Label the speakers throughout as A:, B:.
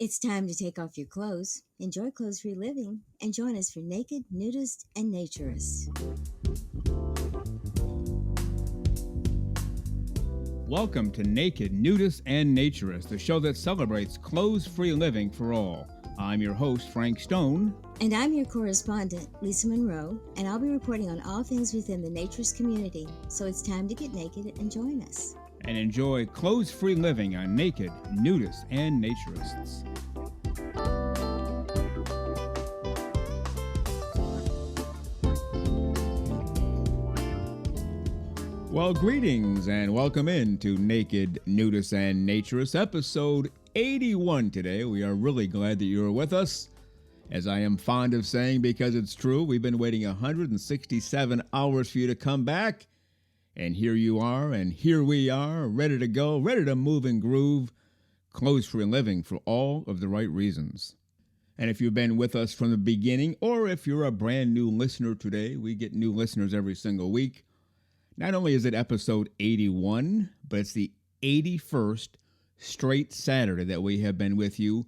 A: It's time to take off your clothes, enjoy clothes-free living, and join us for Naked, Nudists, and Naturists.
B: Welcome to Naked, Nudists, and Naturists, the show that celebrates clothes-free living for all. I'm your host, Frank Stone.
A: And I'm your correspondent, Lisa Monroe, and I'll be reporting on all things within the naturist community. So it's time to get naked and join us.
B: And enjoy clothes-free living on Naked, Nudists, and Naturists. Well, greetings and welcome into Naked, Nudists, and Naturists, episode 81 today. We are really glad that you're with us. As I am fond of saying, because it's true, we've been waiting 167 hours for you to come back. And here you are, and here we are, ready to go, ready to move and groove, clothes-free living for all of the right reasons. And if you've been with us from the beginning, or if you're a brand new listener today, we get new listeners every single week. Not only is it episode 81, but it's the 81st straight Saturday that we have been with you.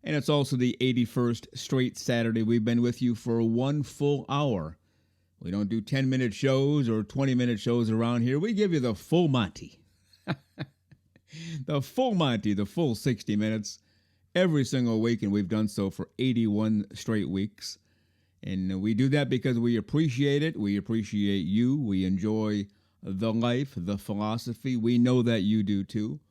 B: And it's also the 81st straight Saturday we've been with you for 1 full hour. We don't do 10-minute shows or 20-minute shows around here. We give you the full Monty. The full Monty, the full 60 minutes every single week, and we've done so for 81 straight weeks. And we do that because we appreciate it. We appreciate you. We enjoy the life, the philosophy. We know that you do too.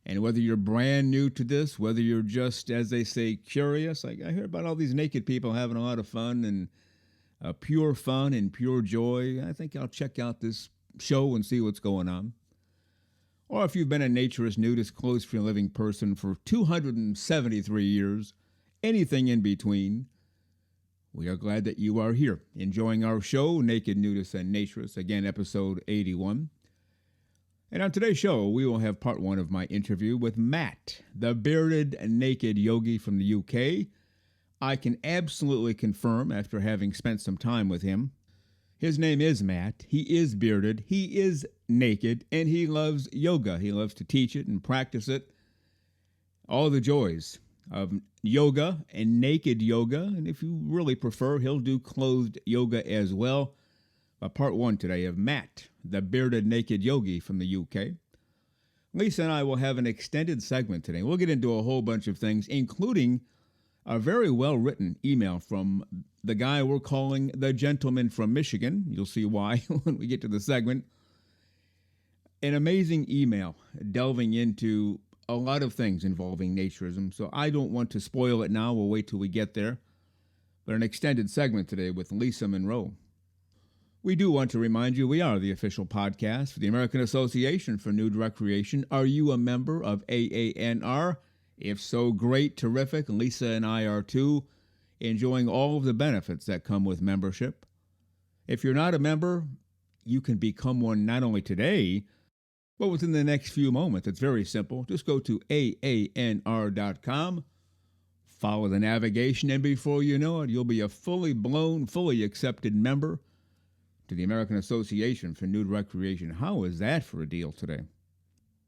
B: And whether you're brand new to this, whether you're just, as they say, curious, like I hear about all these naked people having a lot of fun and pure fun and pure joy, I think I'll check out this show and see what's going on. Or if you've been a naturist, nudist, clothes-free living person for 273 years, anything in between, we are glad that you are here, enjoying our show, Naked, Nudists, and Naturists, again, episode 81. And on today's show, we will have part one of my interview with Matt, the Bearded Naked Yogi from the UK. I can absolutely confirm, after having spent some time with him, his name is Matt, he is bearded, he is naked, and he loves yoga. He loves to teach it and practice it. All the joys of yoga and naked yoga, and if you really prefer, he'll do clothed yoga as well. But part one today of Matt, the Bearded Naked Yogi from the UK. Lisa and I will have an extended segment today. We'll get into a whole bunch of things, including a very well-written email from the guy we're calling the gentleman from Michigan. You'll see why when we get to the segment. An amazing email delving into a lot of things involving naturism, so I don't want to spoil it now. We'll wait till we get there. But an extended segment today with Lisa Monroe. We do want to remind you we are the official podcast for the American Association for Nude Recreation. Are you a member of AANR? If so, great, terrific. Lisa and I are too, enjoying all of the benefits that come with membership. If you're not a member, you can become one not only today, but within the next few moments. It's very simple. Just go to AANR.com, follow the navigation, and before you know it, you'll be a fully blown, fully accepted member to the American Association for Nude Recreation. How is that for a deal today?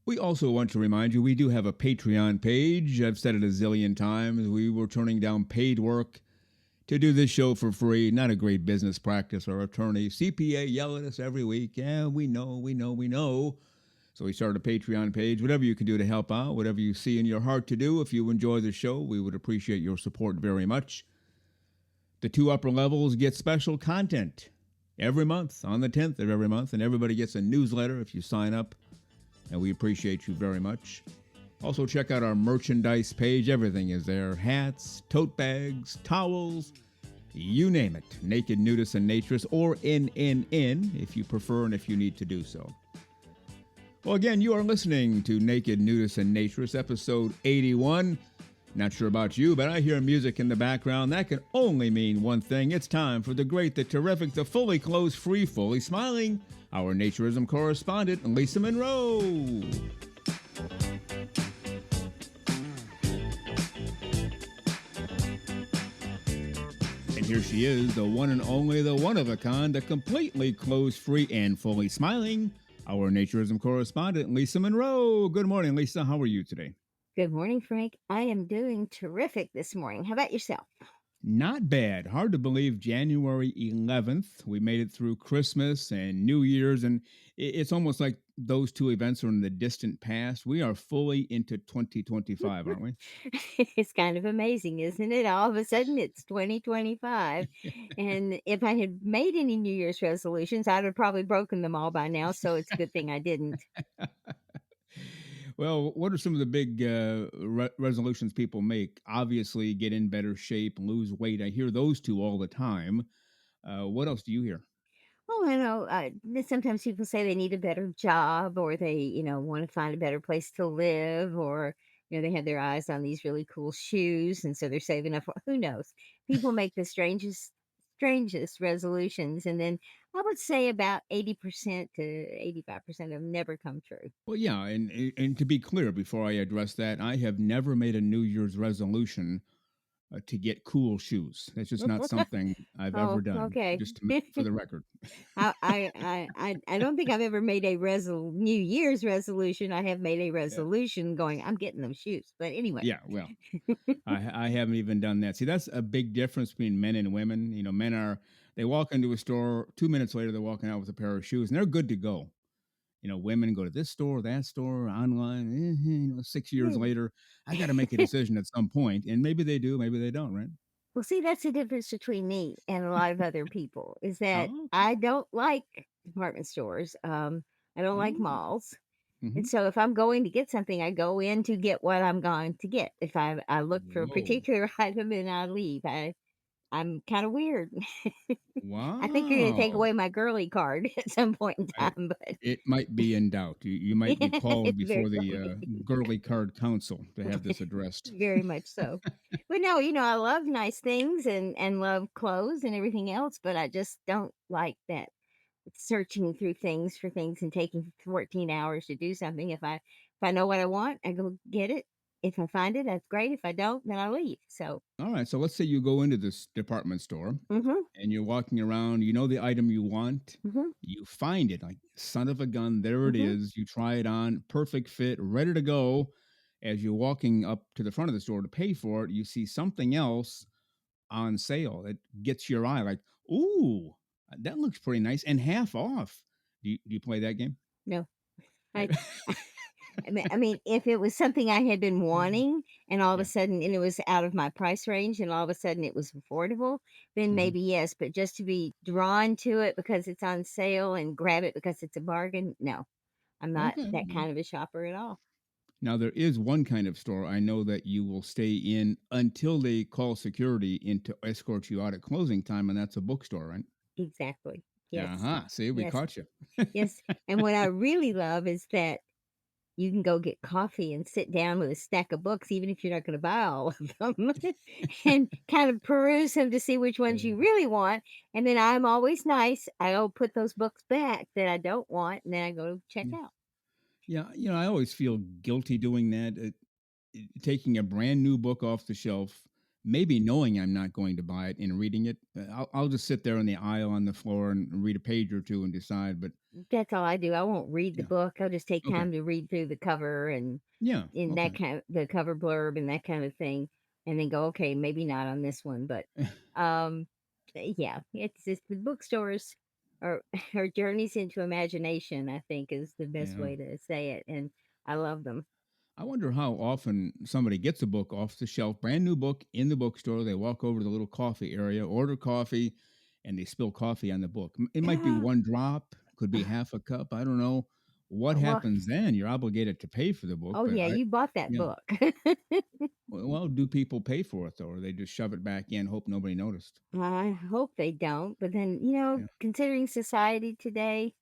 B: We also want to remind you we do have a Patreon page. I've said it a zillion times. We were turning down paid work to do this show for free. Not a great business practice. Our attorney, CPA, yell at us every week. Yeah, we know. So we started a Patreon page. Whatever you can do to help out, whatever you see in your heart to do. If you enjoy the show, we would appreciate your support very much. The two upper levels get special content every month, on the 10th of every month, and everybody gets a newsletter if you sign up, and we appreciate you very much. Also, check out our merchandise page. Everything is there. Hats, tote bags, towels, you name it. Naked, Nudists, and Naturists, or NNN if you prefer and if you need to do so. Well, again, you are listening to Naked, Nudists, and Naturists, episode 81. Not sure about you, but I hear music in the background. That can only mean one thing. It's time for the great, the terrific, the fully clothes, free, fully smiling, our Naturism correspondent, Lisa Monroe. And here she is, the one and only, the one of a kind, the completely clothes-free and fully smiling, our Naturism correspondent, Lisa Monroe. Good morning, Lisa. How are you today?
A: Good morning, Frank. I am doing terrific this morning. How about yourself?
B: Not bad. Hard to believe January 11th. We made it through Christmas and New Year's, and it's almost like those two events are in the distant past. We are fully into 2025, aren't we?
A: It's kind of amazing, isn't it? All of a sudden, it's 2025. And if I had made any New Year's resolutions, I'd have probably broken them all by now. So it's a good thing I didn't.
B: Well, what are some of the big resolutions people make? Obviously, get in better shape, lose weight. I hear those two all the time. What else do you hear?
A: Oh, I know. Sometimes people say they need a better job or they, want to find a better place to live or, they have their eyes on these really cool shoes. And so they're saving up for, who knows? People make the strangest resolutions. And then I would say about 80% to 85% of them never come true.
B: Well, yeah, and to be clear, before I address that, I have never made a New Year's resolution to get cool shoes. That's just not something I've ever
A: Oh,
B: done.
A: okay.
B: Just for the record.
A: I don't think I've ever made a New Year's resolution. I have made a
B: Yeah.
A: resolution going, I'm getting them shoes. But anyway.
B: Yeah. Well, I haven't even done that. See, that's a big difference between men and women. Men are they walk into a store 2 minutes later they're walking out with a pair of shoes and they're good to go. Women go to this store, that store, online. 6 years
A: Yeah.
B: later, I got to make a decision at some point, and maybe they do, maybe they don't, right?
A: Well, see, that's the difference between me and a lot of other people is that
B: Oh, okay.
A: I don't like department stores. I don't like
B: Oh,
A: malls. And
B: hmm.
A: so if I'm going to get something, I go in to get what I'm going to get. If I look for a
B: Whoa.
A: particular item and I leave, I'm kind of weird. I think you're going to take
B: Wow.
A: away my girly card at some point in
B: I
A: time, but
B: it might be in doubt. You might be called
A: it's very
B: before the,
A: funny.
B: Girly Card Council to have this addressed.
A: Very much so. But no, I love nice things and love clothes and everything else, but I just don't like that searching through things for things and taking 14 hours to do something. If I know what I want, I go get it. If I find it, that's great. If I don't, then I leave. So,
B: Alright, so let's say you go into this department store
A: mhm,
B: and you're walking around, you know the item you want,
A: mhm,
B: you find it, like, son of a gun, there it
A: mhm.
B: is, you try it on, perfect fit, ready to go. As you're walking up to the front of the store to pay for it, you see something else on sale that gets your eye, like, "Ooh, that looks pretty nice and half off." Do you play that game?
A: No, I I mean, if it was something I had been wanting and all of a
B: Yeah.
A: sudden and it was out of my price range and all of a sudden it was affordable, then
B: Mhm.
A: maybe yes, but just to be drawn to it because it's on sale and grab it because it's a bargain, no. I'm not
B: Okay.
A: that kind of a shopper at all.
B: Now there is one kind of store I know that you will stay in until they call security in to escort you out at closing time, and that's a bookstore, right?
A: Exactly. Yes.
B: Uh-huh. See, we
A: Yes.
B: caught you.
A: Yes. And what I really love is that you can go get coffee and sit down with a stack of books, even if you're not going to buy all of them, and kind of peruse them to see which ones you
B: Yeah.
A: really want. And then I'm always nice. I'll put those books back that I don't want, and then I go check
B: Yeah.
A: out.
B: Yeah, I always feel guilty doing that, taking a brand new book off the shelf, maybe knowing I'm not going to buy it and reading it. I'll just sit there in the aisle on the floor and read a page or two and decide, but
A: That's all I do. I won't read the
B: yeah.
A: book. I'll just take
B: Okay.
A: time to read through the cover and
B: Yeah,
A: in that
B: okay.
A: kind of the cover blurb and that kind of thing, and then go, okay, maybe not on this one, but um, yeah, it's just the bookstores are are journeys into imagination. I think is the best
B: Yeah.
A: way to say it, and I love them.
B: I wonder how often somebody gets a book off the shelf, brand new book in the bookstore. They walk over to the little coffee area, order coffee, and they spill coffee on the book. It might be one drop, could be half a cup. I don't know what
A: Well,
B: happens then. You're obligated to pay for the book,
A: oh
B: but
A: yeah, you bought that
B: yeah.
A: book.
B: Well, do people pay for it though, or they just shove it back in, hope nobody noticed?
A: I hope they don't, but then
B: Yeah.
A: considering society today,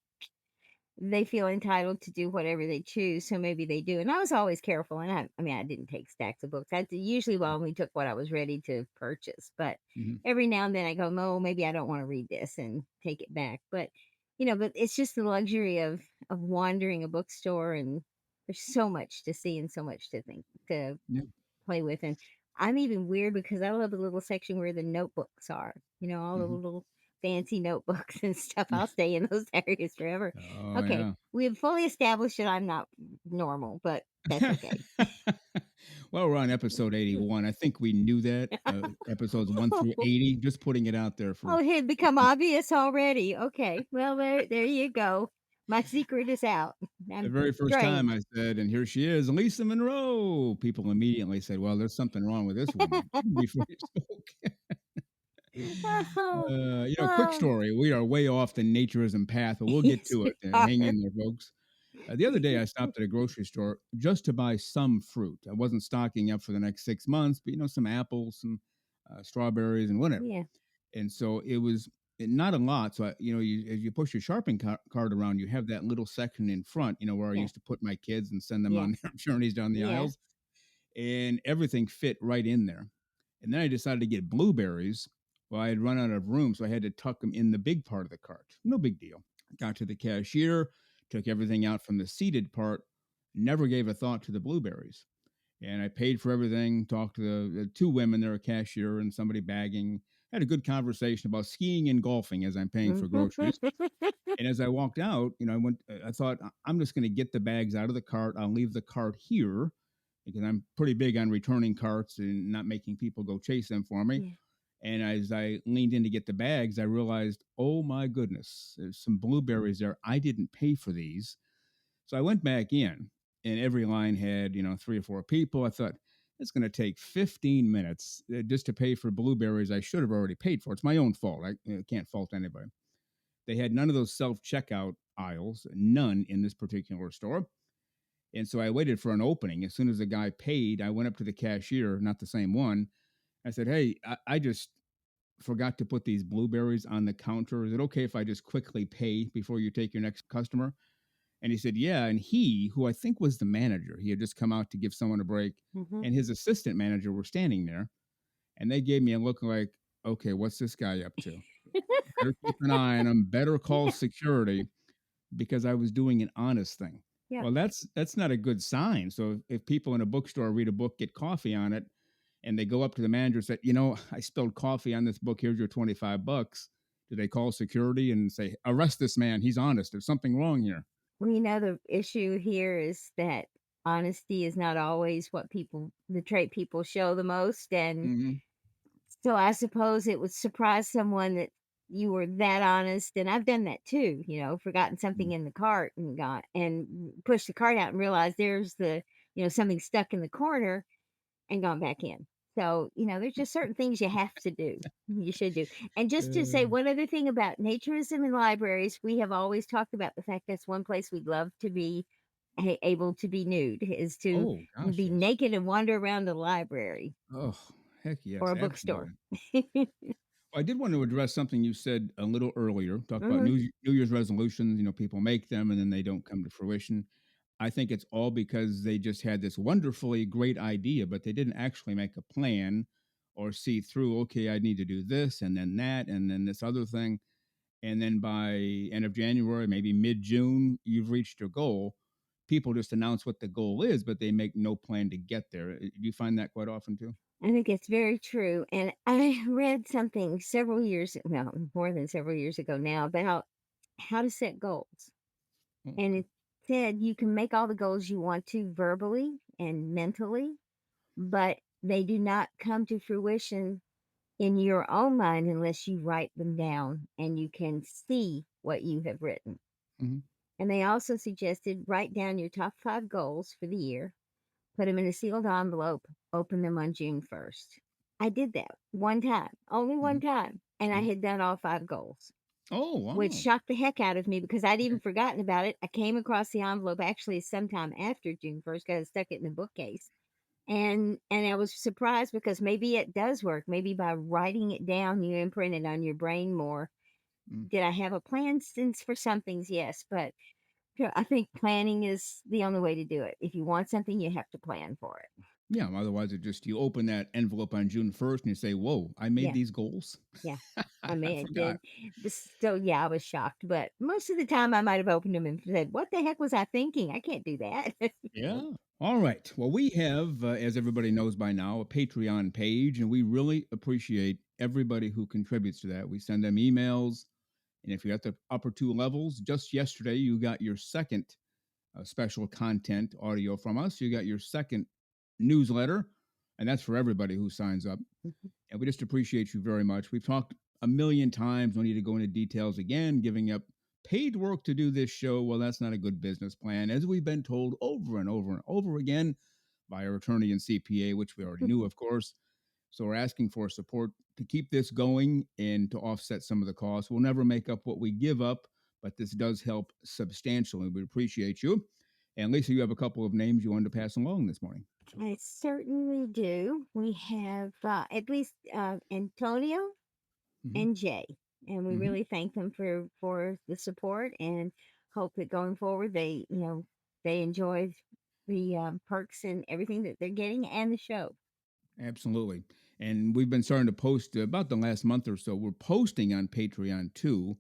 A: they feel entitled to do whatever they choose, so maybe they do. And I was always careful, and I mean, I didn't take stacks of books. Usually I only took what I was ready to purchase, but
B: Hmm.
A: every now and then I go, no, maybe I don't want to read this and take it back. But it's just the luxury of wandering a bookstore, and there's so much to see and so much to think to
B: Yeah.
A: play with. And I'm even weird because I love the little section where the notebooks are, all the
B: Hmm.
A: little fancy notebooks and stuff. I'll stay in those areas forever.
B: Oh
A: Okay,
B: yeah.
A: we have fully established that I'm not normal, but that's okay.
B: Well, we're on episode 81. I think we knew that, episodes 1 through 80, just putting it out there
A: Oh,
B: for
A: it had become obvious already. Okay. Well, there you go. My secret is out.
B: the
A: I'm
B: very first time
A: strange.
B: I said, "And here she is, Lisa Monroe." People immediately said, "Well, there's something wrong with this woman," before you spoke.
A: Oh,
B: Quick
A: oh,
B: story. We are way off the naturism path, but we'll get
A: yes,
B: to
A: we
B: it.
A: are.
B: Hang in there, folks. The other day, I stopped at a grocery store just to buy some fruit. I wasn't stocking up for the next 6 months, but some apples, some strawberries, and whatever.
A: Yeah,
B: And so it was not a lot. So as you push your shopping cart around, you have that little section in front. Where I
A: yeah,
B: used to put my kids and send them on
A: yes,
B: their journeys down the
A: yeah.
B: aisles, and everything fit right in there. And then I decided to get blueberries. Well, I had run out of room, so I had to tuck them in the big part of the cart. No big deal. Got to the cashier, took everything out from the seated part, never gave a thought to the blueberries. And I paid for everything, talked to the two women there, a cashier and somebody bagging, had a good conversation about skiing and golfing as I'm paying for
A: Mhm.
B: groceries. And as I walked out, I thought, I'm just going to get the bags out of the cart. I'll leave the cart here because I'm pretty big on returning carts and not making people go chase them for me.
A: Yeah.
B: And as I leaned in to get the bags, I realized, oh my goodness, there's some blueberries there. I didn't pay for these. So I went back in, and every line had, three or four people. I thought, it's going to take 15 minutes just to pay for blueberries I should have already paid for. It's my own fault. I can't fault anybody. They had none of those self checkout aisles, none in this particular store. And so I waited for an opening. As soon as the guy paid, I went up to the cashier, not the same one. I said, "Hey, I just forgot to put these blueberries on the counter. Is it okay if I just quickly pay before you take your next customer?" And he said, "Yeah." And he, who I think was the manager, he had just come out to give someone a break,
A: Mhm.
B: and his assistant manager were standing there. And they gave me a look like, okay, what's this guy up to? Better keep an eye on him, better call
A: Yeah,
B: security because I was doing an honest thing.
A: yeah.
B: Well, that's not a good sign. So if people in a bookstore read a book, get coffee on it, and they go up to the manager and say, I spilled coffee on this book. Here's your 25 bucks. Do they call security and say, arrest this man? He's honest. There's something wrong here.
A: Well, the issue here is that honesty is not always the trait people show the most. And
B: Hmm.
A: so I suppose it would surprise someone that you were that honest. And I've done that too, forgotten something in the cart and pushed the cart out and realized there's something stuck in the corner and gone back in. So, there's just certain things you have to do. You should do. And just to say
B: Uh,
A: one other thing about naturism and libraries, we have always talked about the fact that's one place we'd love to be able to be nude is to
B: oh, gosh,
A: be
B: yes.
A: naked and wander around a library
B: Oh, heck
A: or
B: yes,
A: a bookstore.
B: absolutely. I did want to address something you said a little earlier. Talk about
A: Mhm.
B: New Year's resolutions. People make them and then they don't come to fruition. I think it's all because they just had this wonderfully great idea, but they didn't actually make a plan or see through, okay, I need to do this and then that and then this other thing. And then by end of January, maybe mid June, you've reached your goal. People just announce what the goal is, but they make no plan to get there. Do you find that quite often too?
A: I think it's very true. And I read something well, more than several years ago now about how to set goals.
B: Oh,
A: And it said you can make all the goals you want to verbally and mentally, but they do not come to fruition in your own mind unless you write them down and you can see what you have written.
B: mhm.
A: And they also suggested write down your top 5 goals for the year, put them in a sealed envelope, open them on June 1st. I did that one time, only one
B: Mhm.
A: time, and I
B: Mhm.
A: had done all 5 goals,
B: Oh,
A: which
B: wow.
A: shocked the heck out of me because I'd
B: Okay.
A: even forgotten about it. I came across the envelope actually sometime after June 1st because I stuck it in the bookcase. And I was surprised because maybe it does work. Maybe by writing it down, you imprint it on your brain more.
B: Mm.
A: Did I have a plan since for some things? Yes, but I think planning is the only way to do it. If you want something, you have to plan for it.
B: Yeah, otherwise it just you open that envelope on June 1st and you say, "Whoa, I made
A: Yeah,
B: these goals?
A: yeah. I
B: I
A: may have
B: forgot."
A: did. So yeah, I was shocked. But most of the time I might have opened them and said, what the heck was I thinking? I can't do that.
B: Yeah. All right. Well, we have, as everybody knows by now, a Patreon page, and we really appreciate everybody who contributes to that. We send them emails, and if you're at the upper two levels, just yesterday you got your second special content audio from us. You got your second newsletter, and that's for everybody who signs up.
A: Mhm.
B: And we just appreciate you very much. We've talked a million times. No need to go into details again. Giving up paid work to do this show, well, that's not a good business plan, as we've been told over and over and over again by our attorney and CPA, which we already knew, of course. So we're asking for support to keep this going and to offset some of the costs. We'll never make up what we give up, but this does help substantially. We appreciate you. And Lisa, you have a couple of names you wanted to pass along this morning.
A: I certainly do. We have at least Antonio
B: Hmm.
A: and Jay, and we
B: Hmm.
A: really thank them for the support and hope that going forward they they enjoy the perks and everything that they're getting and the show.
B: Absolutely. And we've been starting to post about the last month or so. We're posting on Patreon too.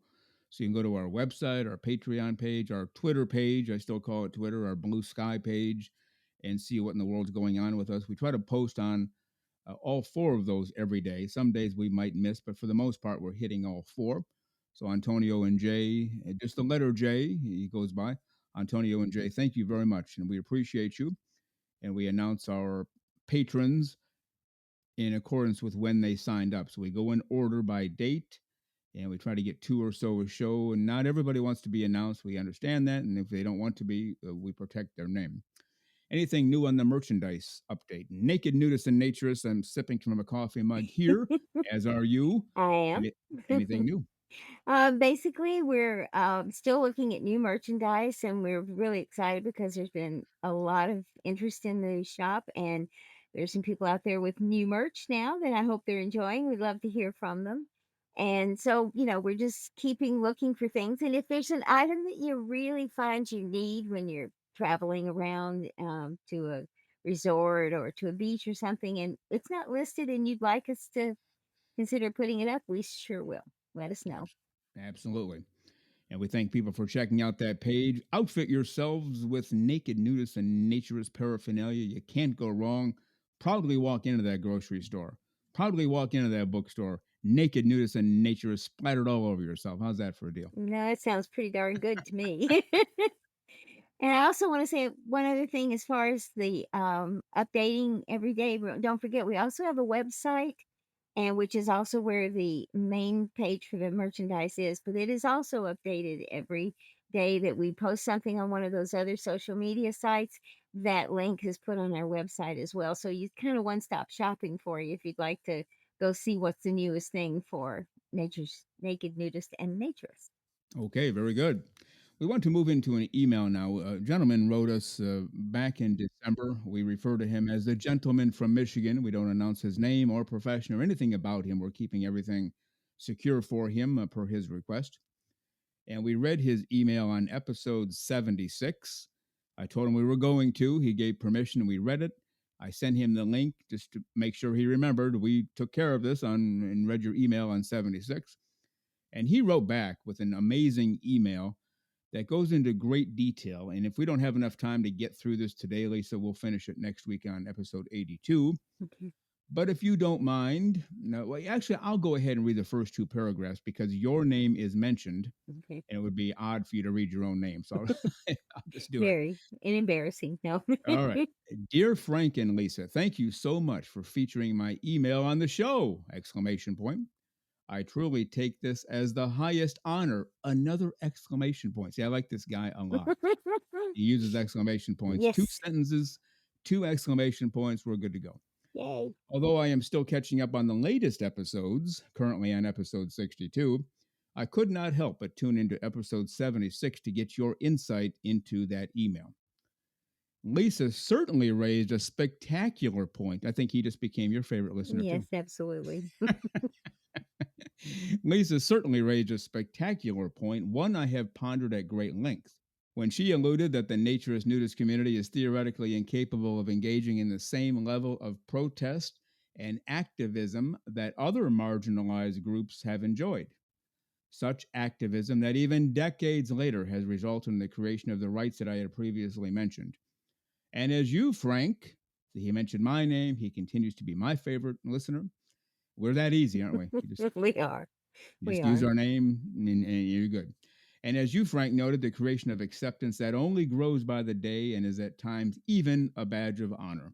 B: So you can go to our website, our Patreon page, our Twitter page. I still call it Twitter, our Blue Sky page, and see what in the world's going on with us. We try to post on all four of those every day. Some days we might miss, but for the most part, we're hitting all four. So Antonio and Jay, just the letter J, he goes by. Antonio and Jay, thank you very much. And we appreciate you. And we announce our patrons in accordance with when they signed up. So we go in order by date and we try to get two or so a show. And not everybody wants to be announced. We understand that. And if they don't want to be, we protect their name. Anything new on the merchandise update? Naked Nudists and Naturists. I'm sipping from a coffee mug here, as are you.
A: I
B: Any,
A: am.
B: anything new?
A: Basically, we're still looking at new merchandise, and we're really excited because there's been a lot of interest in the shop, and there's some people out there with new merch now that I hope they're enjoying. We'd love to hear from them. And so, we're just keeping looking for things. And if there's an item that you really find you need when you're traveling around to a resort or to a beach or something, and it's not listed, and you'd like us to consider putting it up, we sure will. Let us know.
B: Absolutely. And we thank people for checking out that page. Outfit yourselves with naked nudists and naturist paraphernalia. You can't go wrong. Proudly walk into that grocery store. Proudly walk into that bookstore. Naked nudists and naturists splattered all over yourself. How's that for a deal?
A: No, that sounds pretty darn good to me. And I also want to say one other thing as far as the updating every day. Don't forget, we also have a website, and which is also where the main page for the merchandise is. But it is also updated every day that we post something on one of those other social media sites. That link is put on our website as well. So you kind of one stop shopping for you if you'd like to go see what's the newest thing for nature's naked nudist and naturist.
B: Okay, very good. We want to move into an email now. A gentleman wrote us back in December. We refer to him as the gentleman from Michigan. We don't announce his name or profession or anything about him. We're keeping everything secure for him per his request. And we read his email on episode 76. I told him we were going to. He gave permission. We read it. I sent him the link just to make sure he remembered. We took care of this on and read your email on 76. And he wrote back with an amazing email that goes into great detail. And if we don't have enough time to get through this today, Lisa, we'll finish it next week on episode 82.
A: Okay.
B: But if you don't mind, no, well, actually, I'll go ahead and read the first two paragraphs because your name is mentioned,
A: Okay.
B: and it would be odd for you to read your own name. So I'll just do it.
A: Very and embarrassing. No.
B: All right. Dear Frank and Lisa, thank you so much for featuring my email on the show! Exclamation point. I truly take this as the highest honor. Another exclamation point. See, I like this guy a lot. He uses exclamation points. Two
A: Yes.
B: sentences, two exclamation points. We're good to go.
A: Yay.
B: Although I am still catching up on the latest episodes, currently on episode 62, I could not help but tune into episode 76 to get your insight into that email. Lisa certainly raised a spectacular point. I think he just became your favorite listener, too.
A: Yes, absolutely.
B: Lisa certainly raised a spectacular point, one I have pondered at great length. When she alluded that the naturist nudist community is theoretically incapable of engaging in the same level of protest and activism that other marginalized groups have enjoyed. Such activism that even decades later has resulted in the creation of the rights that I had previously mentioned. And as you, Frank, he mentioned my name, he continues to be my favorite listener. We're that easy, aren't we?
A: We are. We
B: Just use
A: are.
B: our name and you're good. And as you, Frank, noted, the creation of acceptance that only grows by the day and is at times even a badge of honor.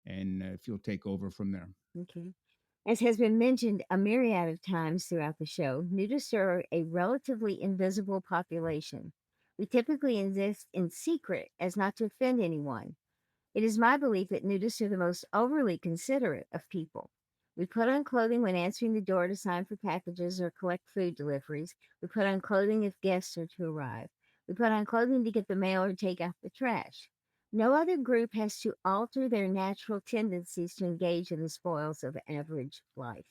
B: and if you'll take over from there.
A: Okay. As has been mentioned a myriad of times throughout the show, nudists are a relatively invisible population. We typically exist in secret as not to offend anyone. It is my belief that nudists are the most overly considerate of people. We put on clothing when answering the door to sign for packages or collect food deliveries. We put on clothing if guests are to arrive. We put on clothing to get the mail or take out the trash. No other group has to alter their natural tendencies to engage in the spoils of average life.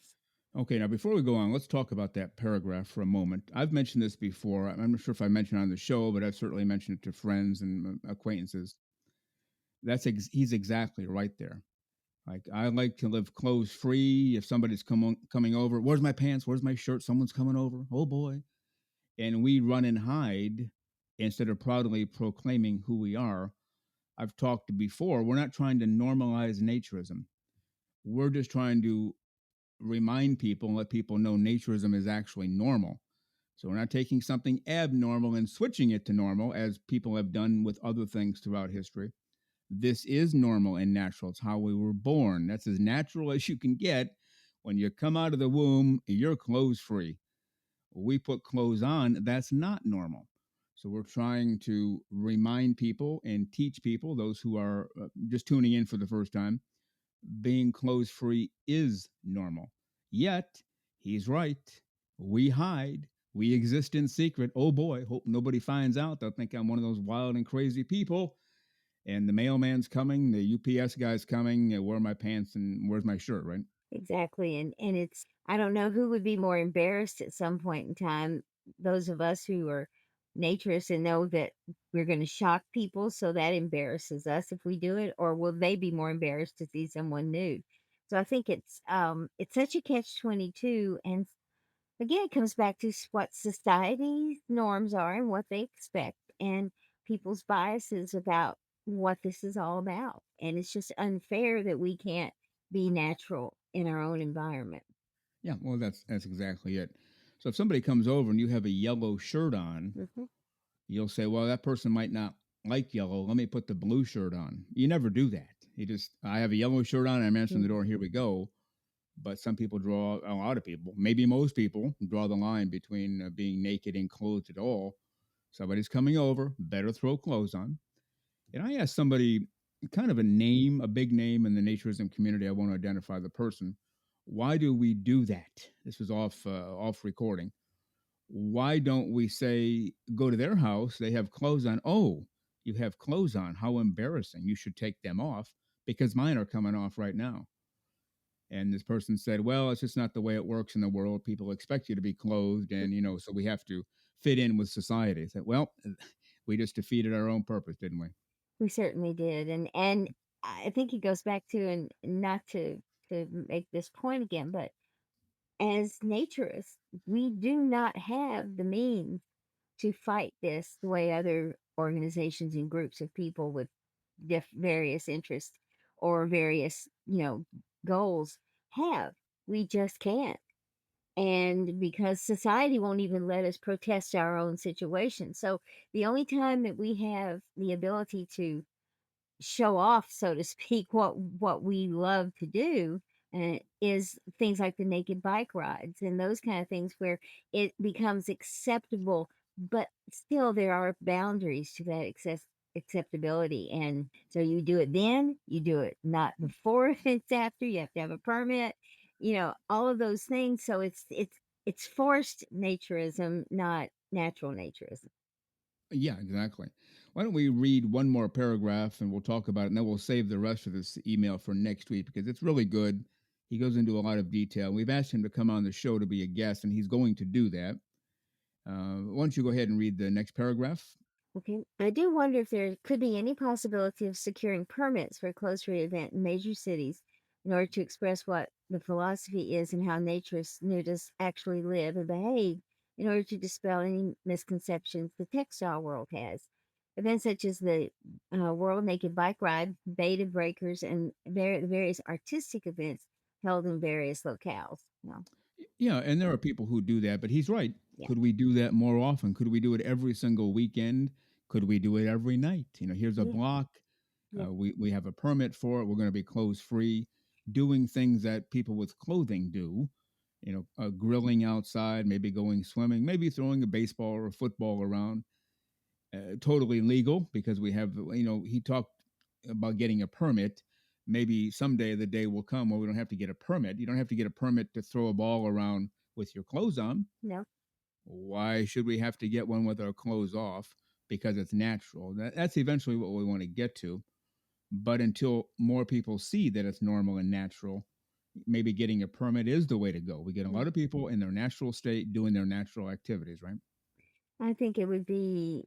B: Okay, now before we go on, let's talk about that paragraph for a moment. I've mentioned this before. I'm not sure if I mentioned it on the show, but I've certainly mentioned it to friends and acquaintances. He's exactly right there. Like I like to live clothes free. If somebody's coming over, where's my pants? Where's my shirt? Someone's coming over. Oh boy! And we run and hide instead of proudly proclaiming who we are. I've talked before. We're not trying to normalize naturism. We're just trying to remind people and let people know naturism is actually normal. So we're not taking something abnormal and switching it to normal as people have done with other things throughout history. This is normal and natural. It's how we were born. That's as natural as you can get. When you come out of the womb, you're clothes free. We put clothes on, that's not normal. So we're trying to remind people and teach people, those who are just tuning in for the first time, being clothes free is normal. Yet, he's right. We hide. We exist in secret. Oh boy, hope nobody finds out. They'll think I'm one of those wild and crazy people. And the mailman's coming, the UPS guy's coming. Where are my pants and where's my shirt, right?
A: Exactly, and it's I don't know who would be more embarrassed at some point in time, those of us who are naturists and know that we're gonna shock people, so that embarrasses us if we do it, or will they be more embarrassed to see someone nude? So I think it's such a catch-22, and again, it comes back to what society's norms are and what they expect, and people's biases about what this is all about. And it's just unfair that we can't be natural in our own environment.
B: Yeah, well, that's exactly it. So if somebody comes over and you have a yellow shirt on,
A: Mhm.
B: you'll say, well, that person might not like yellow. Let me put the blue shirt on. You never do that. You just, I have a yellow shirt on. I'm answering the
A: Mhm.
B: door. Here we go. But some people draw, a lot of people, maybe most people, draw the line between being naked and clothed at all. Somebody's coming over, better throw clothes on. And I asked somebody, kind of a name, a big name in the naturism community. I want to identify the person. Why do we do that? This was off recording. Why don't we say go to their house? They have clothes on. Oh, you have clothes on. How embarrassing! You should take them off because mine are coming off right now. And this person said, well, it's just not the way it works in the world. People expect you to be clothed, and so we have to fit in with society. I said, well, we just defeated our own purpose, didn't we?
A: We certainly did, and I think it goes back to and not to make this point again, but as naturists, we do not have the means to fight this the way other organizations and groups of people with various interests or various, goals have. We just can't. And because society won't even let us protest our own situation. So the only time that we have the ability to show off, so to speak, what we love to do, is things like the naked bike rides and those kind of things where it becomes acceptable, but still there are boundaries to that acceptability. And so you do it then, you do it not before, it's after, you have to have a permit, all of those things. So it's forced naturism, not natural naturism.
B: Yeah, exactly. Why don't we read one more paragraph and we'll talk about it, and then we'll save the rest of this email for next week because it's really good. He goes into a lot of detail. We've asked him to come on the show to be a guest, and he's going to do that. Why don't you go ahead and read the next paragraph?
A: Okay. I do wonder if there could be any possibility of securing permits for a close-rate event in major cities in order to express what the philosophy is and how naturists, nudists actually live and behave in order to dispel any misconceptions the textile world has. Events such as the World Naked Bike Ride, Beta Breakers, and the various artistic events held in various locales.
B: Yeah, and there are people who do that, but he's right.
A: Yeah.
B: Could we do that more often? Could we do it every single weekend? Could we do it every night? Here's a
A: Yeah.
B: block.
A: Yeah.
B: We have a permit for it. We're going to be clothes free, doing things that people with clothing do. Grilling outside, maybe going swimming, maybe throwing a baseball or a football around. Totally legal because we have. He talked about getting a permit. Maybe someday the day will come where we don't have to get a permit. You don't have to get a permit to throw a ball around with your clothes on.
A: No,
B: Why should we have to get one with our clothes off? Because it's natural. That's eventually what we want to get to. But until more people see that it's normal and natural, maybe getting a permit is the way to go. We get a
A: no.
B: lot of people in their natural state doing their natural activities, right?
A: I think it would be,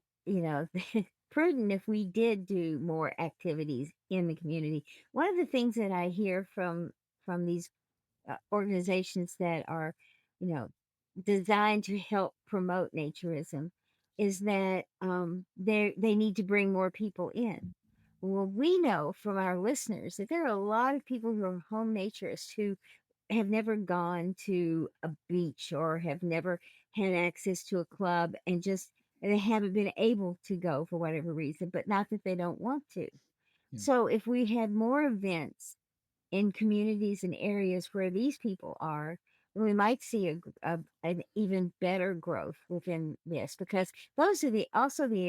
A: prudent if we did do more activities in the community. One of the things that I hear from these organizations that are, you know, designed to help promote naturism is that they need to bring more people in. Well, we know from our listeners that there are a lot of people who are home naturists who have never gone to a beach or have never had access to a club and just they haven't been able to go for whatever reason, but not that they don't want to.
B: Yeah.
A: So if we had more events in communities and areas where these people are, we might see an even better growth within this because those are the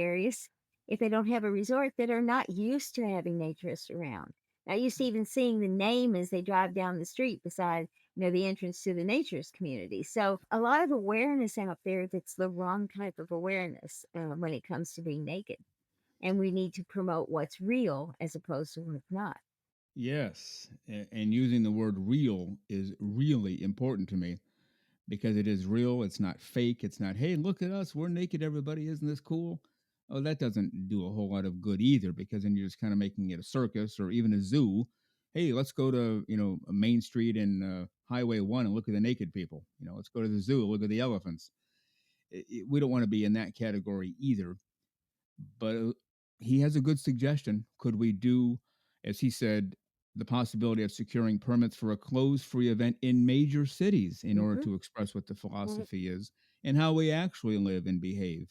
A: areas, if they don't have a resort, that are not used to having naturists around. Not used to even seeing the name as they drive down the street beside, the entrance to the naturist community. So a lot of awareness out there that's the wrong type of awareness when it comes to being naked. And we need to promote what's real as opposed to what's not.
B: Yes. And using the word real is really important to me because it is real. It's not fake. It's not, hey, look at us. We're naked, everybody. Isn't this cool? Oh, that doesn't do a whole lot of good either because then you're just kind of making it a circus or even a zoo. Hey, let's go to, Main Street and Highway 1 and look at the naked people. Let's go to the zoo, look at the elephants. We don't want to be in that category either. But he has a good suggestion. Could we do, as he said, the possibility of securing permits for a clothes free event in major cities in order
A: Hmm.
B: to express what the philosophy is and how we actually live and behave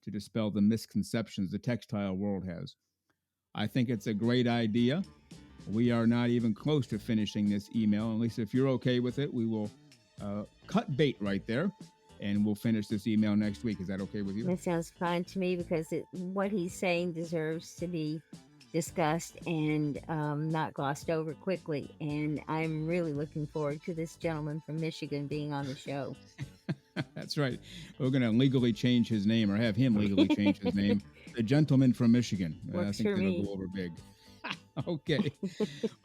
B: to dispel the misconceptions the textile world has? I think it's a great idea. We are not even close to finishing this email. At least if you're okay with it, we will cut bait right there and we'll finish this email next week. Is that okay with you?
A: That sounds fine to me because what he's saying deserves to be discussed and not glossed over quickly. And I'm really looking forward to this gentleman from Michigan being on the show.
B: That's right. We're going to legally change his name or have him legally change his name. The gentleman from Michigan. I
A: Works
B: think
A: for
B: that'll
A: me.
B: go over big. Okay.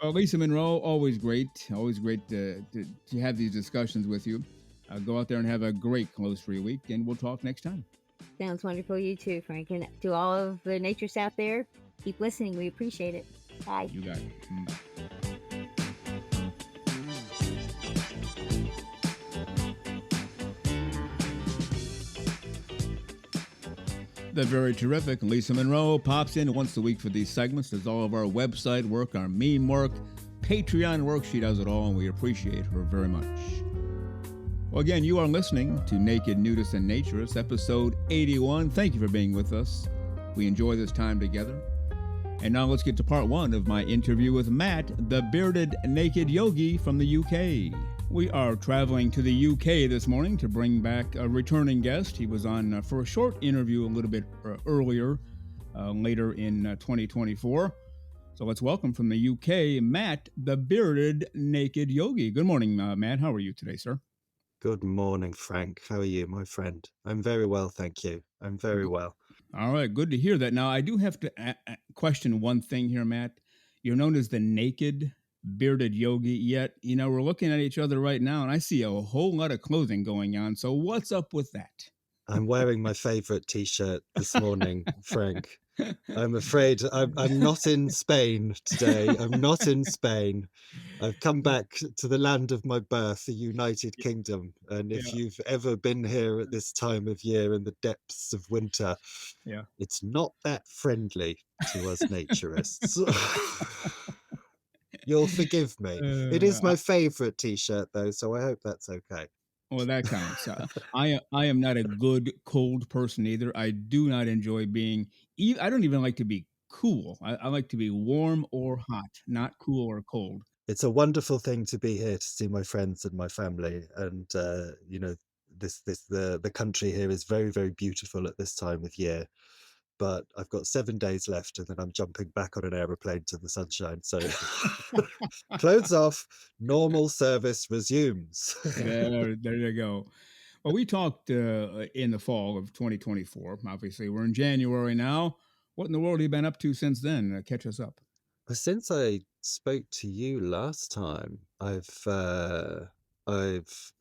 B: Well, Lisa Monroe, always great. Always great to have these discussions with you. Go out there and have a great close free week, and we'll talk next time.
A: Sounds wonderful. You too, Frank. And to all of the naturists out there, keep listening. We appreciate it. Bye.
B: You got it. Bye. The very terrific Lisa Monroe pops in once a week for these segments. Does all of our website work, our meme work, Patreon work. She does it all, and we appreciate her very much. Well, again, you are listening to Naked Nudists and Naturists, episode 81. Thank you for being with us. We enjoy this time together. And now let's get to part one of my interview with Matt, the Bearded Naked Yogi from the UK. We are traveling to the UK this morning to bring back a returning guest. He was on for a short interview a little bit earlier, later in 2024. So let's welcome from the UK, Matt, the Bearded Naked Yogi. Good morning, Matt. How are you today, sir?
C: Good morning, Frank. How are you, my friend? I'm very well, thank you. I'm very well.
B: All right, good to hear that. Now, I do have to question one thing here, Matt. You're known as the Naked Bearded Yogi, yet, we're looking at each other right now, and I see a whole lot of clothing going on. So what's up with that?
C: I'm wearing my favorite t-shirt this morning, Frank. I'm afraid I'm not in Spain today. I'm not in Spain. I've come back to the land of my birth, the United Kingdom. And if
B: Yeah,
C: you've ever been here at this time of year in the depths of winter,
B: yeah.
C: it's not that friendly to us naturists. You'll forgive me. It is
B: Uh,
C: my favorite t-shirt, though, so I hope that's okay.
B: well, that counts. I am not a good cold person either. I do not enjoy being. I don't even like to be cool. I like to be warm or hot, not cool or cold.
C: It's a wonderful thing to be here to see my friends and my family, and you know, the country here is very, very beautiful at this time of year. But I've got 7 days left, and then I'm jumping back on an aeroplane to the sunshine. So clothes off, normal service resumes.
B: There you go. Well, we talked in the fall of 2024. Obviously, we're in January now. What in the world have you been up to since then? Catch us up.
C: Since I spoke to you last time, I've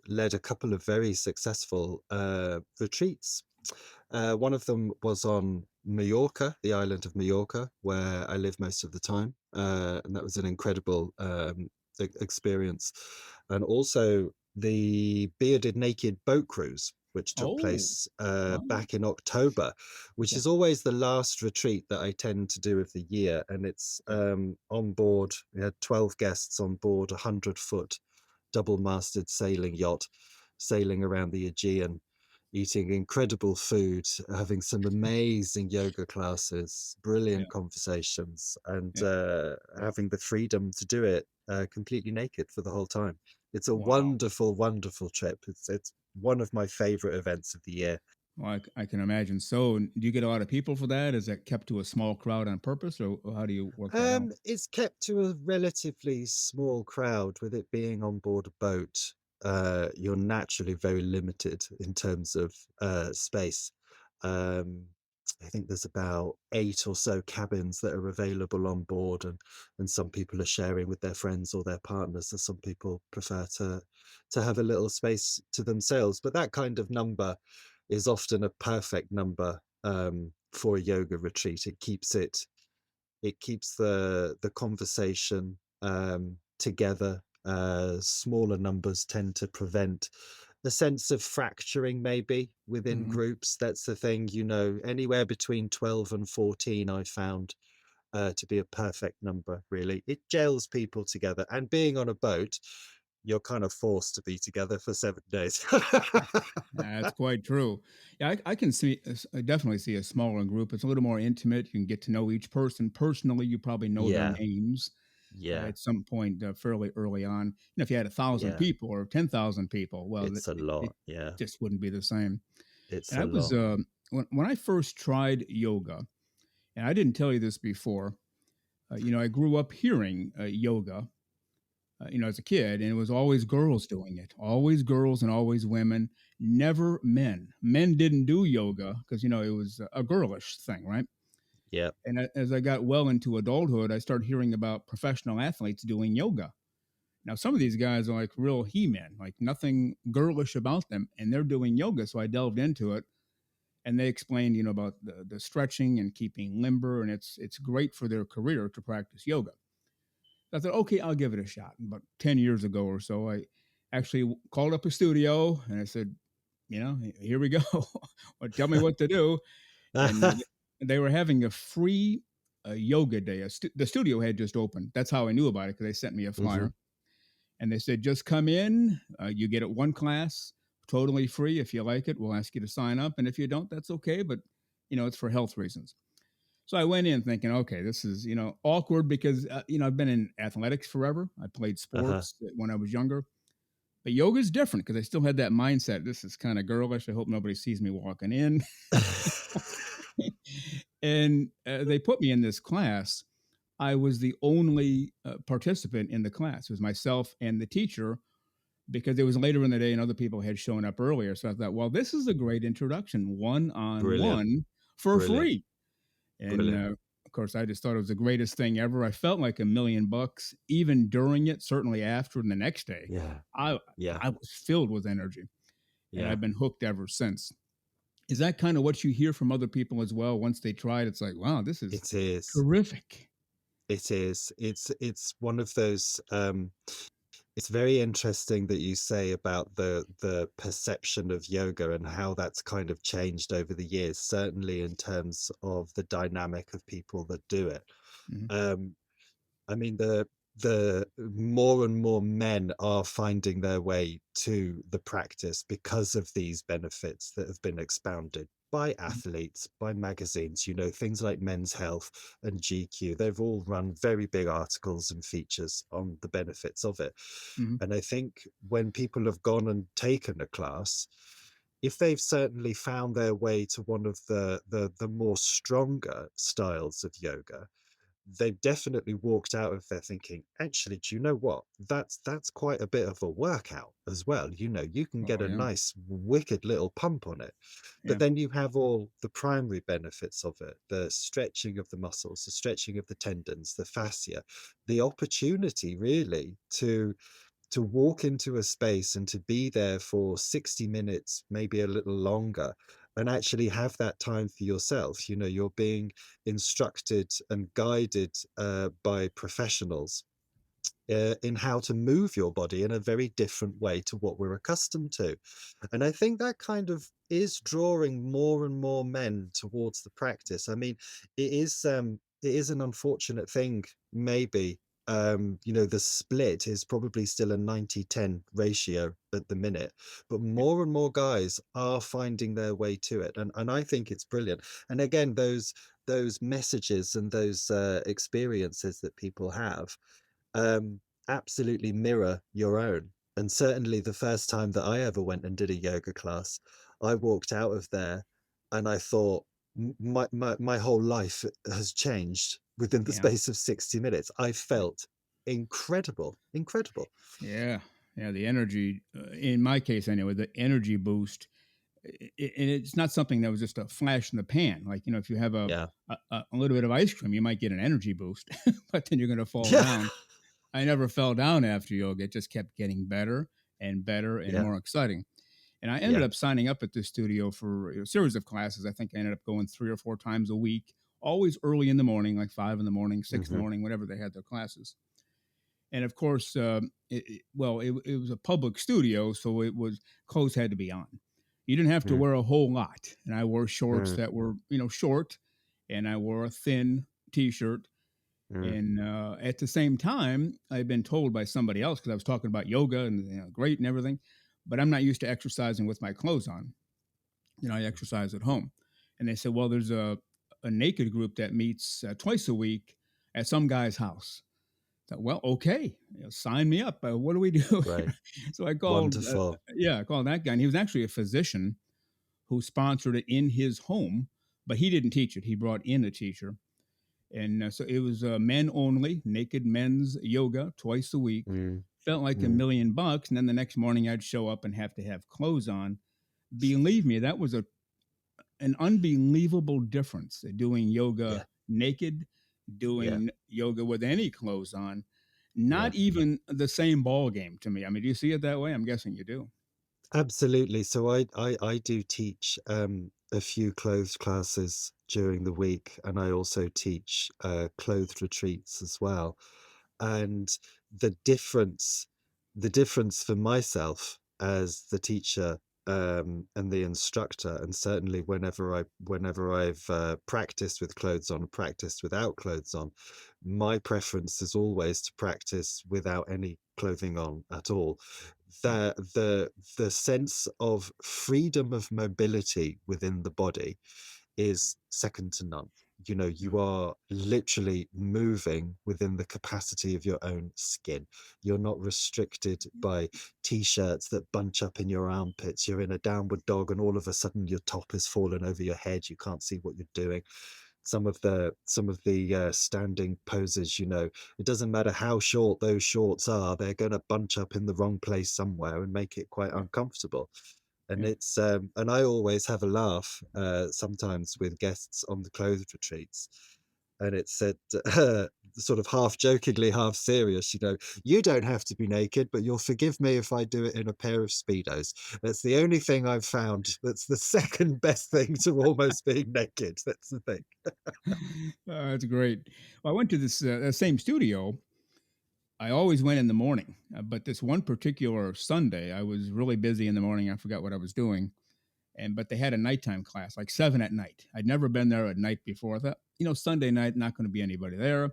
C: led a couple of very successful retreats. One of them was on Mallorca, the island of Mallorca, where I live most of the time, and that was an incredible experience. And also the Bearded Naked boat cruise, which took
B: Oh,
C: place
B: wow.
C: back in October, which
B: Yeah,
C: is always the last retreat that I tend to do of the year. And it's
B: yeah,
C: on board. We had 12 guests on board a 100-foot double-masted sailing yacht, sailing around the Aegean, eating incredible food, having some amazing yoga classes,
B: yeah,
C: brilliant conversations, and
B: yeah.
C: having the freedom to do it completely naked for the whole time. It's a
B: Wow.
C: wonderful, wonderful trip. It's one of my favorite events of the year.
B: Well, I can imagine. So, do you get a lot of people for that? Is that kept to a small crowd on purpose, or how do you work that out?
C: It's kept to a relatively small crowd, with it being on board a boat. You're naturally very limited in terms of space. Um, I think there's about 8 or so cabins that are available on board, and some people are sharing with their friends or their partners, and some people prefer to have a little space to themselves. But that kind of number is often a perfect number for a yoga retreat. It keeps the conversation together. Smaller numbers tend to prevent a sense of fracturing, maybe within
B: Hmm.
C: groups. That's the thing, anywhere between 12 and 14, I found to be a perfect number, really. It gels people together. And being on a boat, you're kind of forced to be together for 7 days.
B: That's quite true. Yeah, I can see, I definitely see a smaller group. It's a little more intimate. You can get to know each person personally. You probably know their
C: Yeah,
B: names
C: yeah,
B: at some point fairly early on. If you had 1,000
C: yeah.
B: people or 10,000 people, well,
C: It's a
B: it
C: lot. Yeah,
B: just wouldn't be the same.
C: it's
B: And
C: a
B: I was
C: lot.
B: when I first tried yoga, and I didn't tell you this before. I grew up hearing yoga, as a kid, and it was always girls doing it, always girls and always women, never men. Men didn't do yoga because it was a girlish thing, right?
C: Yeah.
B: And as I got well into adulthood, I started hearing about professional athletes doing yoga. Now, some of these guys are like real he-men, like nothing girlish about them, and they're doing yoga. So I delved into it, and they explained, about the stretching and keeping limber, and it's great for their career to practice yoga. I thought, okay, I'll give it a shot. About 10 years ago or so, I actually called up a studio and I said, here we go. Well, tell me what to do. And they were having a free yoga day. The studio had just opened. That's how I knew about it because they sent me a
C: Hmm.
B: flyer. And they said, just come in. You get it one class, totally free. If you like it, we'll ask you to sign up. And if you don't, that's okay. But, it's for health reasons. So I went in thinking, okay, this is, awkward because, I've been in athletics forever. I played
C: Uh-huh.
B: sports when I was younger. But yoga is different because I still had that mindset. This is kind of girlish. I hope nobody sees me walking in. And they put me in this class. I was the only participant in the class. It was myself and the teacher because it was later in the day and other people had shown up earlier. So I thought, well, this is a great introduction, one on
C: Brilliant,
B: one for
C: brilliant,
B: free. And
C: brilliant.
B: of course, I just thought it was the greatest thing ever. I felt like $1,000,000 even during it, certainly after and the next day.
C: Yeah,
B: I
C: yeah,
B: I was filled with energy, and
C: yeah.
B: I've been hooked ever since. Is that kind of what you hear from other people as well? Once they tried, it's like, wow, this is
C: It is.
B: terrific.
C: It is. It's one of those. It's very interesting that you say about the perception of yoga and how that's kind of changed over the years. Certainly in terms of the dynamic of people that do it.
B: Mhm.
C: Um, I mean, the more and more men are finding their way to the practice because of these benefits that have been expounded. by athletes, by magazines, things like Men's Health and GQ. They've all run very big articles and features on the benefits of it.
B: Mhm.
C: And I think when people have gone and taken a class, if they've certainly found their way to one of the more stronger styles of yoga, they've definitely walked out of there thinking, actually, do you know what? That's quite a bit of a workout as well. You can get
B: Oh,
C: a
B: yeah.
C: nice wicked little pump on it. But
B: Yeah.
C: then you have all the primary benefits of it, the stretching of the muscles, the stretching of the tendons, the fascia, the opportunity really to walk into a space and to be there for 60 minutes, maybe a little longer, and actually have that time for yourself. You're being instructed and guided by professionals in how to move your body in a very different way to what we're accustomed to. And I think that kind of is drawing more and more men towards the practice. I mean, it is an unfortunate thing, maybe. The split is probably still a 90-10 ratio at the minute, but more and more guys are finding their way to it. And I think it's brilliant. And again, those messages and those experiences that people have um, absolutely mirror your own. And certainly the first time that I ever went and did a yoga class, I walked out of there and I thought, my whole life has changed within the
B: Yeah.
C: space of 60 minutes. I felt incredible, incredible.
B: Yeah. Yeah. The energy, in my case anyway, the energy boost, and it's not something that was just a flash in the pan. Like, if you have
C: Yeah.
B: a little bit of ice cream, you might get an energy boost, but then you're going to fall
C: Yeah.
B: down. I never fell down after yoga. It just kept getting better and better and
C: Yeah.
B: more exciting. And I ended
C: Yeah.
B: up signing up at this studio for a series of classes. I think I ended up going 3 or 4 times a week, always early in the morning, like 5 in the morning, 6 in the
C: Hmm.
B: morning, whenever they had their classes. And of course, it was a public studio, so it was clothes had to be on. You didn't have to
C: Mm,
B: wear a whole lot, and I wore shorts
C: mm,
B: that were short, and I wore a thin T-shirt.
C: mm,
B: And at the same time, I've been told by somebody else because I was talking about yoga and great and everything, but I'm not used to exercising with my clothes on. I exercise at home, and they said, well, there's a naked group that meets twice a week at some guy's house. Thought, well, okay, sign me up. What do we do?
C: right.
B: So I called,
C: Wonderful.
B: yeah, I called that guy, and he was actually a physician who sponsored it in his home, but he didn't teach it. He brought in a teacher, and so it was men only, naked men's yoga twice a week.
C: Mm,
B: Felt like
C: mm,
B: $1 million, and then the next morning I'd show up and have to have clothes on. Believe me, that was an unbelievable difference. Doing yoga
C: yeah.
B: naked,
C: Yeah.
B: doing yoga with any clothes on,
C: Yeah.
B: not even the same ball game to me. I mean, do you see it that way? I'm guessing you do.
C: Absolutely. So I do teach a few clothed classes during the week, and I also teach clothed retreats as well. And the difference, the difference for myself as the teacher and the instructor, and certainly whenever I've practiced with clothes on, practiced without clothes on, my preference is always to practice without any clothing on at all.
B: Yeah.
C: The sense of freedom of mobility within the body is second to none.
B: Yeah.
C: You are literally moving within the capacity of your own skin. You're not restricted by t-shirts that bunch up in your armpits. You're in a downward dog and all of a sudden your top is fallen over your head. You can't see what you're doing. Some of the standing poses, it doesn't matter how short those shorts are, they're going to bunch up in the wrong place somewhere and make it quite uncomfortable. And
B: Yeah.
C: and I always have a laugh sometimes with guests on the clothed retreats, and it's said sort of half jokingly, half serious, you don't have to be naked, but you'll forgive me if I do it in a pair of Speedos. That's the only thing I've found that's the second best thing to almost being naked. That's the thing.
B: That's great. Well, I went to this same studio. I always went in the morning, but this one particular Sunday, I was really busy in the morning. I forgot what I was doing, but they had a nighttime class, like 7 at night. I'd never been there at night before. I thought, Sunday night, not going to be anybody there.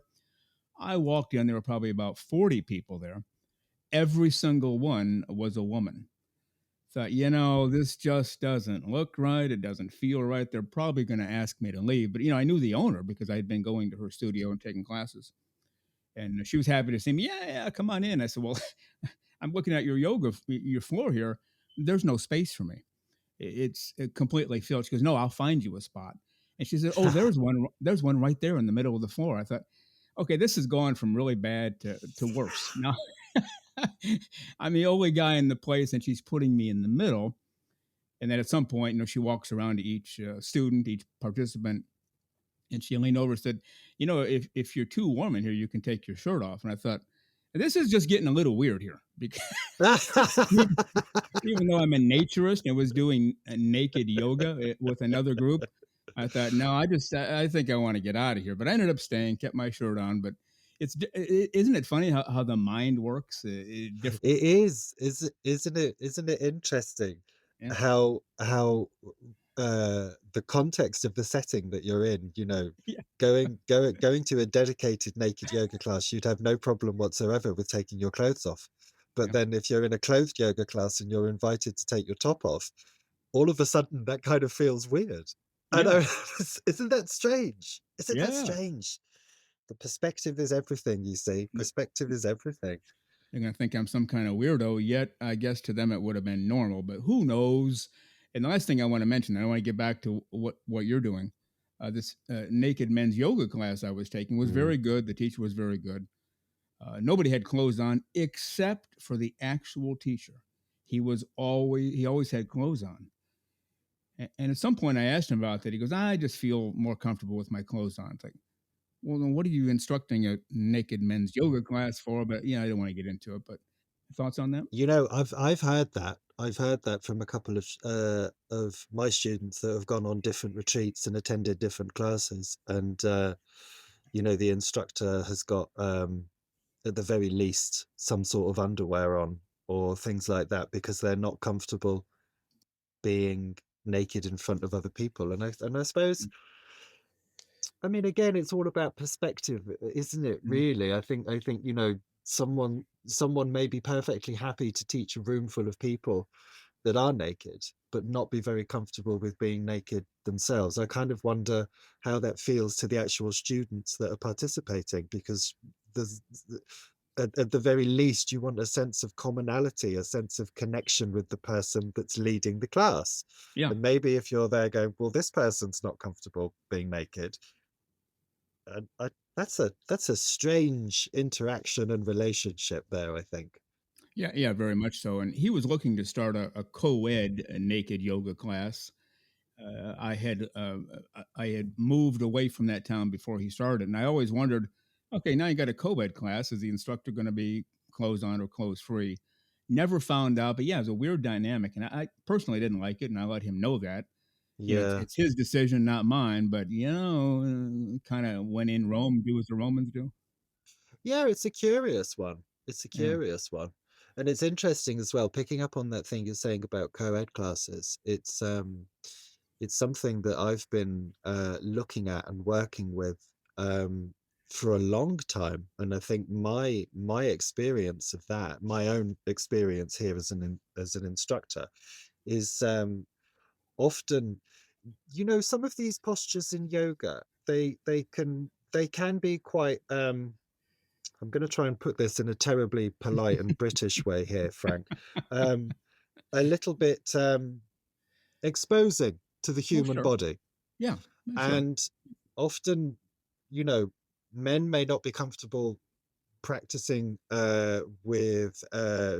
B: I walked in, there were probably about 40 people there. Every single one was a woman. thought, this just doesn't look right. It doesn't feel right. They're probably going to ask me to leave. But, I knew the owner because I had been going to her studio and taking classes. And she was happy to see me. Yeah, yeah, come on in. I said, well, I'm looking at your floor here. There's no space for me. It's completely filled. She goes, no, I'll find you a spot. And she said, oh, there's one. There's one right there in the middle of the floor. I thought, okay, this is going from really bad to worse. Now, I'm the only guy in the place, and she's putting me in the middle. And then at some point, she walks around to each student, each participant, and she leaned over and said, if you're too warm in here, you can take your shirt off. And I thought, this is just getting a little weird here because even though I'm a naturist and was doing naked yoga with another group, I thought, no, I think I want to get out of here. But I ended up staying, kept my shirt on. But isn't it funny how the mind works? Different,
C: It is, isn't it? Isn't it interesting
B: yeah,
C: how the context of the setting that you're in,
B: yeah,
C: going to a dedicated naked yoga class, you'd have no problem whatsoever with taking your clothes off. But
B: yeah,
C: then if you're in a clothed yoga class and you're invited to take your top off, all of a sudden that kind of feels weird. I
B: yeah,
C: know, isn't that strange? Isn't that
B: yeah.
C: strange? The perspective is everything, you see. Perspective is everything.
B: They're going to think I'm some kind of weirdo, yet I guess to them it would have been normal, but who knows? And the last thing I want to mention, I want to get back to what you're doing. This naked men's yoga class I was taking was
C: Mm.
B: very good. The teacher was very good. Nobody had clothes on except for the actual teacher. He always had clothes on. And at some point I asked him about that. He goes, I just feel more comfortable with my clothes on. It's like, well, then what are you instructing a naked men's yoga class for? But I don't want to get into it. But thoughts on that?
C: I've heard that. I've heard that from a couple of my students that have gone on different retreats and attended different classes, and the instructor has got at the very least some sort of underwear on or things like that because they're not comfortable being naked in front of other people. And I suppose, I mean, again, it's all about perspective, isn't it?
B: Mm,
C: Really, I think someone may be perfectly happy to teach a room full of people that are naked, but not be very comfortable with being naked themselves. I kind of wonder how that feels to the actual students that are participating, because there's at the very least you want a sense of commonality, a sense of connection with the person that's leading the class.
B: yeah,
C: And maybe if you're there going, well, this person's not comfortable being naked, that's a strange interaction and relationship there, I think.
B: yeah, yeah, very much so. And he was looking to start a co-ed naked yoga class. I had moved away from that town before he started, and I always wondered, okay, now you got a co-ed class. Is the instructor going to be closed on or closed free? Never found out, but yeah, it was a weird dynamic, and I personally didn't like it, and I let him know that.
C: Yeah.
B: It's his decision, not mine. But kind of when in Rome, do as the Romans do.
C: Yeah, it's a curious one. It's a
B: Yeah.
C: curious one. And it's interesting as well, picking up on that thing you're saying about co-ed classes. It's something that I've been looking at and working with for a long time. And I think my experience of that, my own experience here as an instructor, is often, some of these postures in yoga, they can be quite I'm going to try and put this in a terribly polite and British way here, Frank. Um, a little bit exposing to the
B: Oh,
C: human
B: sure.
C: body.
B: Yeah, sure.
C: And often, you know, men may not be comfortable practicing with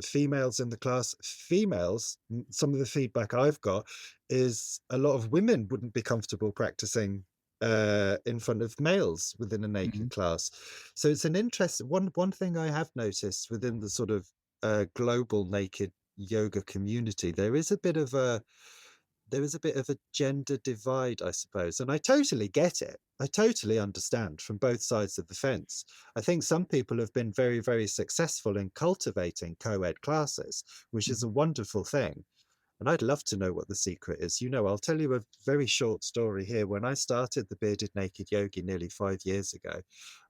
C: females in the class. Females, some of the feedback I've got is a lot of women wouldn't be comfortable practicing in front of males within a naked
B: Mhm.
C: class. So it's an interesting one thing I have noticed within the sort of global naked yoga community. There is a bit of a gender divide, I suppose. And I totally get it. I totally understand from both sides of the fence. I think some people have been very, very successful in cultivating co ed classes, which is
B: Mhm.
C: a wonderful thing. And I'd love to know what the secret is. I'll tell you a very short story here. When I started the Bearded Naked Yogi nearly 5 years ago,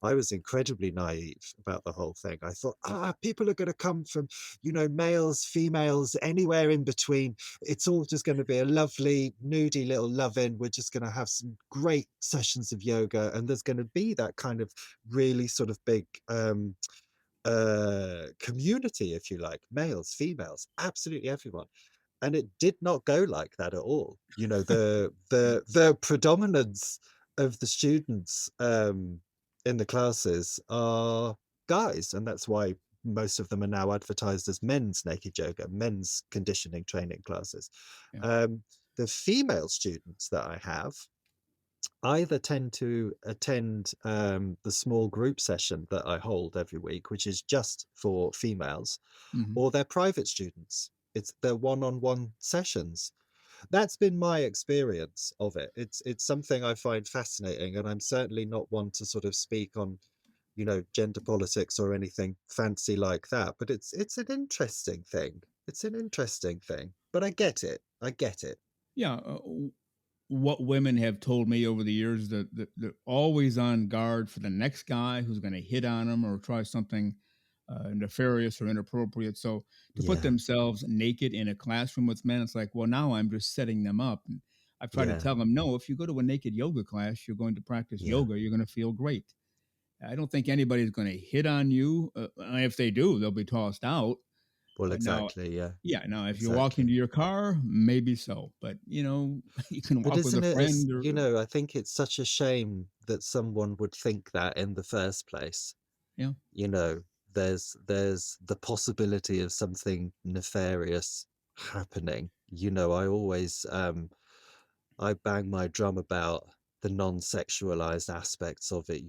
C: I was incredibly naive about the whole thing. I thought, people are going to come from, males, females, anywhere in between. It's all just going to be a lovely, nudie little love-in. We're just going to have some great sessions of yoga. And there's going to be that kind of really sort of big community, if you like, males, females, absolutely everyone. And it did not go like that at all. The predominance of the students in the classes are guys, and that's why most of them are now advertised as men's naked yoga, men's conditioning training classes.
B: Yeah.
C: um, the female students that I have either tend to attend the small group session that I hold every week, which is just for females,
B: Hmm.
C: or they're private students. It's their one-on-one sessions. That's been my experience of it. It's something I find fascinating, and I'm certainly not one to sort of speak on, gender politics or anything fancy like that. But it's an interesting thing. It's an interesting thing. But I get it. I get it.
B: Yeah. What women have told me over the years that they're always on guard for the next guy who's going to hit on them or try something nefarious or inappropriate. So to put
C: Yeah,
B: themselves naked in a classroom with men, it's like, well, now I'm just setting them up. And I've tried to
C: yeah,
B: tell them, no, if you go to a naked yoga class, you're going to practice
C: yeah.
B: yoga. You're going to feel great. I don't think anybody's going to hit on you. If they do, they'll be tossed out.
C: Well,
B: Now,
C: exactly. Yeah,
B: yeah, now if you're walking
C: exactly.
B: to your car, maybe so. But, you can
C: But
B: walk with a
C: isn't it
B: friend or,
C: I think it's such a shame that someone would think that in the first place.
B: yeah.
C: you know there's the possibility of something nefarious happening. I bang my drum about the non-sexualized aspects of it,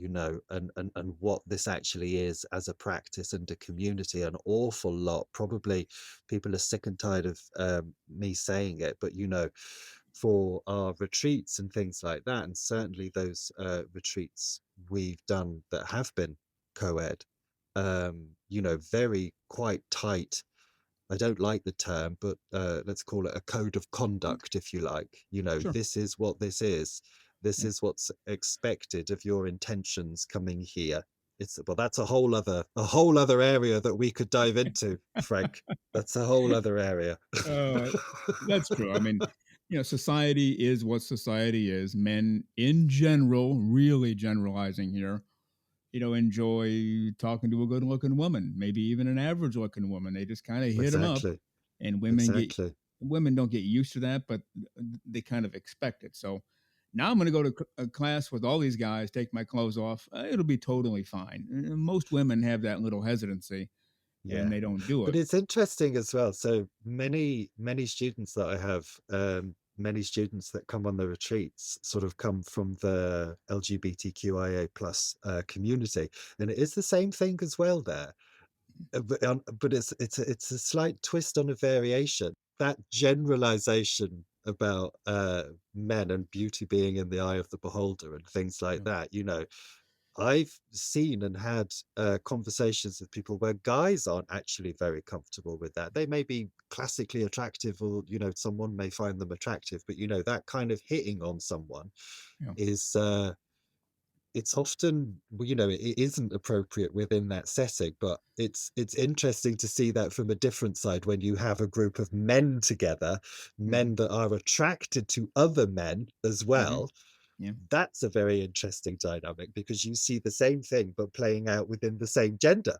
C: and what this actually is as a practice and a community. An awful lot, probably people are sick and tired of me saying it, but for our retreats and things like that, and certainly those retreats we've done that have been co-ed, very quite tight. I don't like the term, but let's call it a code of conduct, if you like.
B: Sure.
C: This is what this is. This
B: Yeah.
C: is what's expected of your intentions coming here. Well, that's a whole other area that we could dive into, Frank. That's a whole other area.
B: Uh, that's true. I mean, society is what society is. Men in general, really generalizing here, enjoy talking to a good looking woman, maybe even an average looking woman. They just kind of hit them up,
C: Exactly.
B: and
C: Exactly.
B: women don't get used to that, but they kind of expect it. So now I'm going to go to a class with all these guys, take my clothes off. It'll be totally fine. Most women have that little hesitancy, and
C: Yeah.
B: they don't do
C: But
B: it.
C: it's interesting as well. So many students that I have, many students that come on the retreats sort of come from the LGBTQIA plus community, and it is the same thing as well there. But it's a slight twist on a variation. That generalization about men and beauty being in the eye of the beholder and things like
B: Yeah.
C: that. I've seen and had conversations with people where guys aren't actually very comfortable with that. They may be classically attractive, or someone may find them attractive, but that kind of hitting on someone
B: Yeah.
C: is it's often, it isn't appropriate within that setting. But it's interesting to see that from a different side when you have a group of men together,
B: Hmm.
C: men that are attracted to other men as
B: Hmm.
C: well.
B: Yeah.
C: That's a very interesting dynamic, because you see the same thing but playing out within the same gender.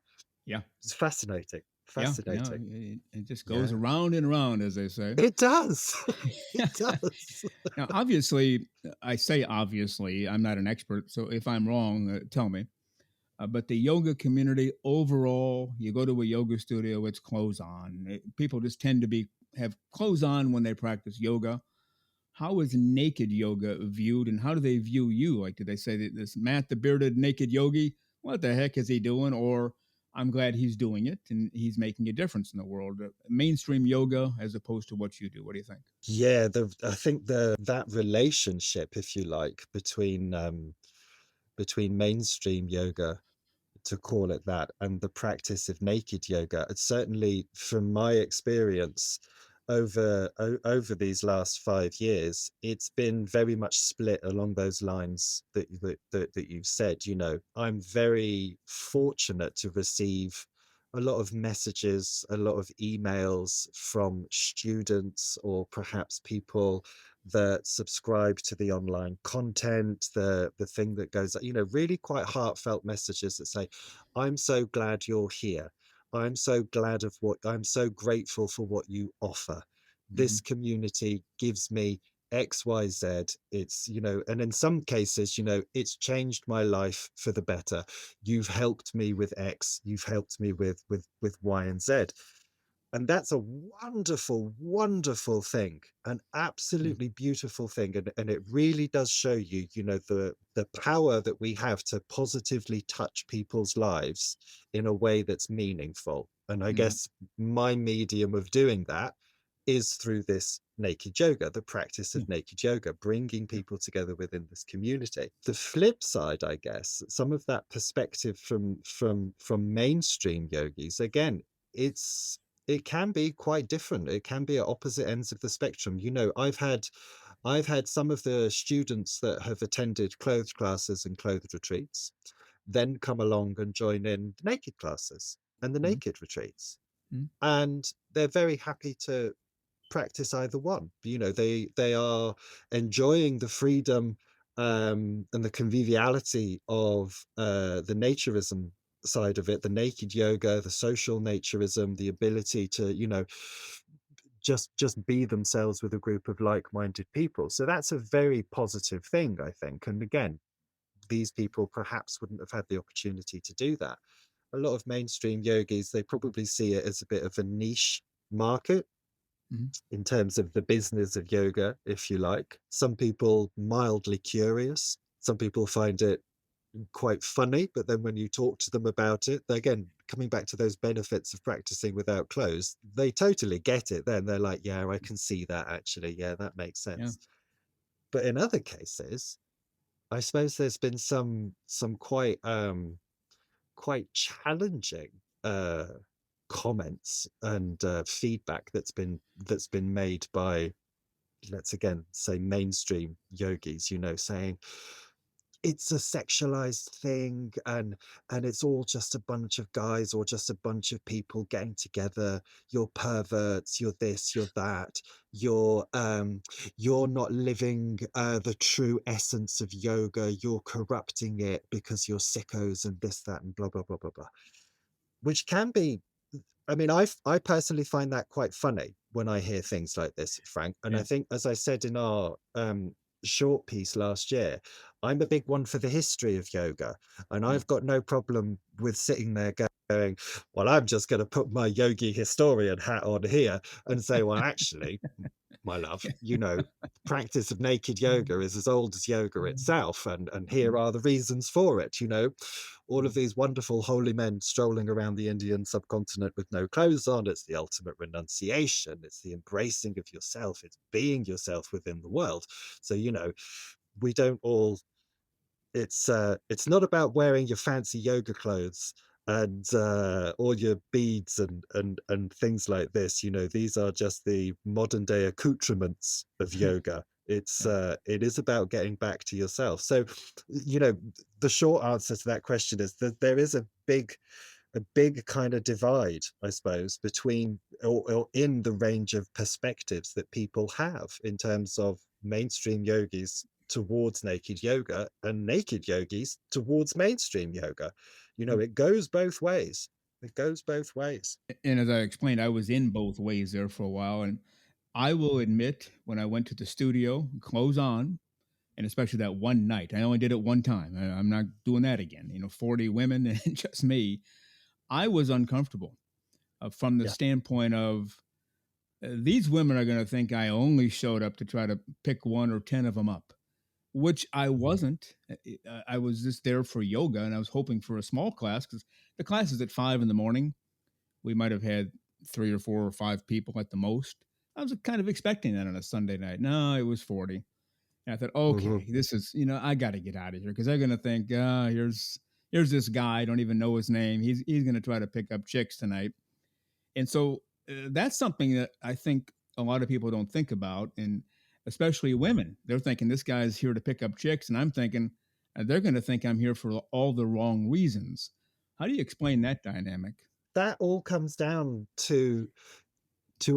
B: Yeah.
C: It's fascinating.
B: Yeah. Yeah.
C: Fascinating.
B: It just goes
C: Yeah.
B: around and around, as they say.
C: It does. It does.
B: Now, obviously, I say obviously, I'm not an expert, so if I'm wrong, tell me. But the yoga community overall, you go to a yoga studio, it's clothes on. People just tend to be have clothes on when they practice yoga. How is naked yoga viewed, and how do they view you? Like, do they say that this Matt, the bearded naked yogi, what the heck is he doing? Or I'm glad he's doing it and he's making a difference in the world. Mainstream yoga as opposed to what you do. What do you think?
C: Yeah, I think that relationship, if you like, between mainstream yoga, to call it that, and the practice of naked yoga, it's certainly from my experience, over these last 5 years, it's been very much split along those lines that you've said. I'm very fortunate to receive a lot of messages, a lot of emails from students, or perhaps people that subscribe to the online content, the thing that goes, really quite heartfelt messages that say, I'm so glad you're here. I'm so grateful for what you offer.
B: Hmm.
C: This community gives me XYZ. And in some cases, it's changed my life for the better. You've helped me with X, you've helped me with Y and Z. And that's a wonderful, wonderful thing, an
B: Yeah.
C: absolutely beautiful thing. And it really does show you, the power that we have to positively touch people's lives in a way that's meaningful. And I
B: Yeah.
C: guess my medium of doing that is through this naked yoga, the practice
B: Yeah.
C: of naked yoga, bringing
B: Yeah.
C: people together within this community. The flip side, I guess, some of that perspective from mainstream yogis, again, it's it can be quite different. It can be at opposite ends of the spectrum. I've had some of the students that have attended clothed classes and clothed retreats then come along and join in the naked classes and the
B: Mhm.
C: naked retreats.
B: Mhm.
C: And they're very happy to practice either one. They are enjoying the freedom and the conviviality of the naturism side of it, the naked yoga, the social naturism, the ability to just be themselves with a group of like-minded people. So that's a very positive thing, I think. And again, these people perhaps wouldn't have had the opportunity to do that. A lot of mainstream yogis, they probably see it as a bit of a niche market
B: Mhm.
C: in terms of the business of yoga, if you like. Some people mildly curious. Some people find it quite funny, but then when you talk to them about it, again, coming back to those benefits of practicing without clothes, they totally get it. Then they're like, yeah, I can see that actually. Yeah, that makes
B: Yeah.
C: sense. But in other cases, I suppose there's been some quite challenging uh comments and feedback that's been made by, let's again say, mainstream yogis, saying it's a sexualized thing, and it's all just a bunch of guys or just a bunch of people getting together. You're perverts, you're this, you're that, you're not living the true essence of yoga, you're corrupting it because you're sickos and this, that, and blah blah blah blah blah. Which can be, I mean, I personally find that quite funny when I hear things like this, Frank. And I
B: Yeah.
C: think, as I said in our short piece last year, I'm a big one for the history of yoga, and
B: Yeah.
C: I've got no problem with sitting there going, "Well, I'm just going to put my yogi historian hat on here and say, well, actually, my love, practice of naked yoga is as old as yoga itself, and here
B: Mhm.
C: are the reasons for it. All of
B: Mhm.
C: these wonderful holy men strolling around the Indian subcontinent with no clothes on. It's the ultimate renunciation. It's the embracing of yourself. It's being yourself within the world. So, we don't all it's not about wearing your fancy yoga clothes and all your beads and things like this. These are just the modern day accoutrements of yoga.
B: Yeah.
C: It is about getting back to yourself. So, you know, the short answer to that question is that there is a big kind of divide, I suppose, between or in the range of perspectives that people have in terms of mainstream yogis towards naked yoga and naked yogis towards mainstream yoga.
B: Yeah.
C: It goes both ways. It goes both ways.
B: And as I explained, I was in both ways there for a while. And I will admit, when I went to the studio, clothes on, and especially that one night, I only did it one time. I'm not doing that again. 40 women and just me. I was uncomfortable from the
C: Yeah.
B: standpoint of these women are going to think I only showed up to try to pick one or 10 of them up, which I
C: Mhm.
B: wasn't. I was just there for yoga, and I was hoping for a small class because the class is at 5 in the morning. We might have had 3 or 4 or 5 people at the most. I was kind of expecting that on a Sunday night. No, it was 40. And I thought,
C: Mhm.
B: okay, this is, I got to get out of here because they're going to think, here's this guy. I don't even know his name. He's going to try to pick up chicks tonight. And so that's something that I think a lot of people don't think about, and especially women. They're thinking this guy's here to pick up chicks, and I'm thinking they're going to think I'm here for all the wrong reasons. How do you explain that dynamic?
C: That all comes down to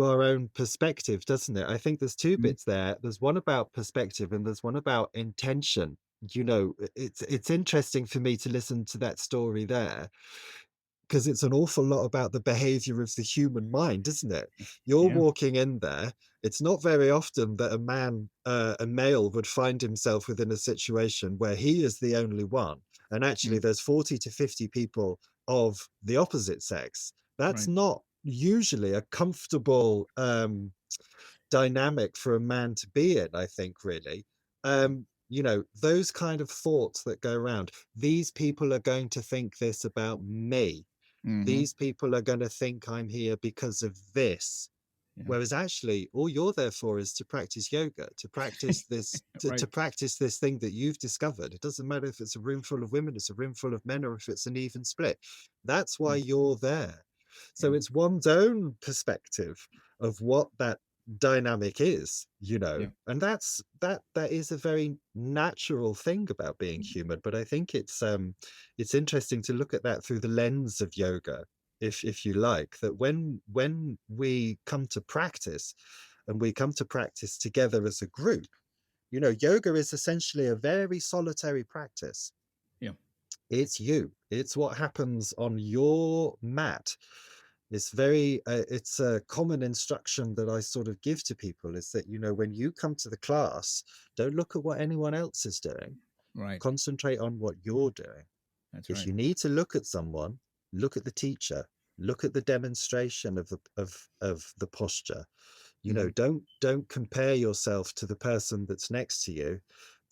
C: our own perspective, doesn't it? I think there's two
B: Mhm.
C: bits there. There's one about perspective and there's one about intention. It's interesting for me to listen to that story there, because it's an awful lot about the behavior of the human mind, isn't it? You're
B: Yeah,
C: walking in there. It's not very often that a male would find himself within a situation where he is the only one. And actually,
B: mm,
C: there's 40 to 50 people of the opposite sex. That's
B: right.
C: not usually a comfortable dynamic for a man to be in, I think, really. Those kind of thoughts that go around, these people are going to think this about me.
B: Hmm.
C: These people are going to think I'm here because of this.
B: Yeah,
C: Whereas actually, all you're there for is to practice yoga, to practice this,
B: right.
C: to practice this thing that you've discovered. It doesn't matter if it's a room full of women, it's a room full of men, or if it's an even split. That's why
B: Yeah,
C: you're there.
B: yeah,
C: So it's one's own perspective of what that dynamic is,
B: yeah.
C: and that is a very natural thing about being human. But I think it's interesting to look at that through the lens of yoga, if you like, that when we come to practice, and we come to practice together as a group, yoga is essentially a very solitary practice.
B: Yeah.
C: It's what happens on your mat. It's a common instruction that I sort of give to people, is that, when you come to the class, don't look at what anyone else is doing.
B: Right.
C: Concentrate on what you're doing.
B: That's
C: If
B: right.
C: you need to look at someone, look at the teacher, look at the demonstration of the posture.
B: Hmm.
C: Don't compare yourself to the person that's next to you,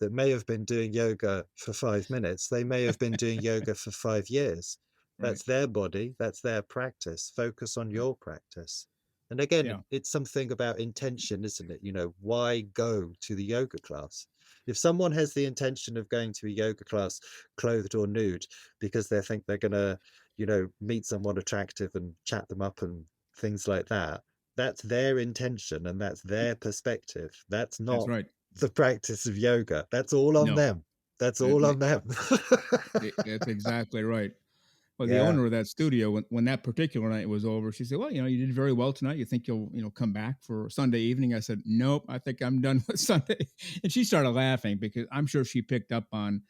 C: that may have been doing yoga for 5 minutes. They may have been doing yoga for 5 years.
B: Right.
C: That's their body, that's their practice. Focus on
B: Right.
C: your practice. And again,
B: Yeah.
C: it's something about intention, isn't it? Why go to the yoga class? If someone has the intention of going to a yoga class clothed or nude because they think they're going to, meet someone attractive and chat them up and things like that, that's their intention and that's their perspective. That's
B: That's
C: not
B: right.
C: the practice of yoga. That's all on
B: No,
C: them. That's
B: that,
C: all on them.
B: that's exactly right. Well, the
C: Yeah,
B: owner of that studio, when that particular night was over, she said, "Well, you did very well tonight. You think you'll, come back for Sunday evening?" I said, "Nope, I think I'm done with Sunday." And she started laughing because I'm sure she picked up on,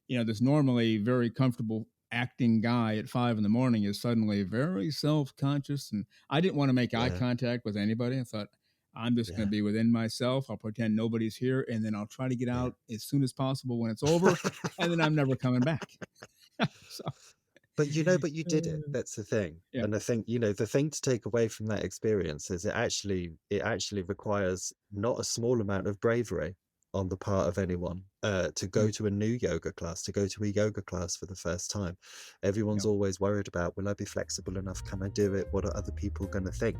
B: this normally very comfortable acting guy at 5 in the morning is suddenly very self-conscious. And I didn't want to make eye
C: yeah,
B: contact with anybody. I thought, I'm just going
C: yeah,
B: to be within myself. I'll pretend nobody's here, and then I'll try to get
C: yeah.
B: out as soon as possible when it's over, and then I'm never coming back. So,
C: But you did it.
B: uh,
C: That's the thing.
B: yeah,
C: And I think, the thing to take away from that experience is it actually requires not a small amount of bravery on the part of anyone, to go
B: yeah,
C: to a new yoga class, to go to a yoga class for the first time. Everyone's
B: yeah,
C: always worried about, will I be flexible enough? Can I do it? What are other people going to think?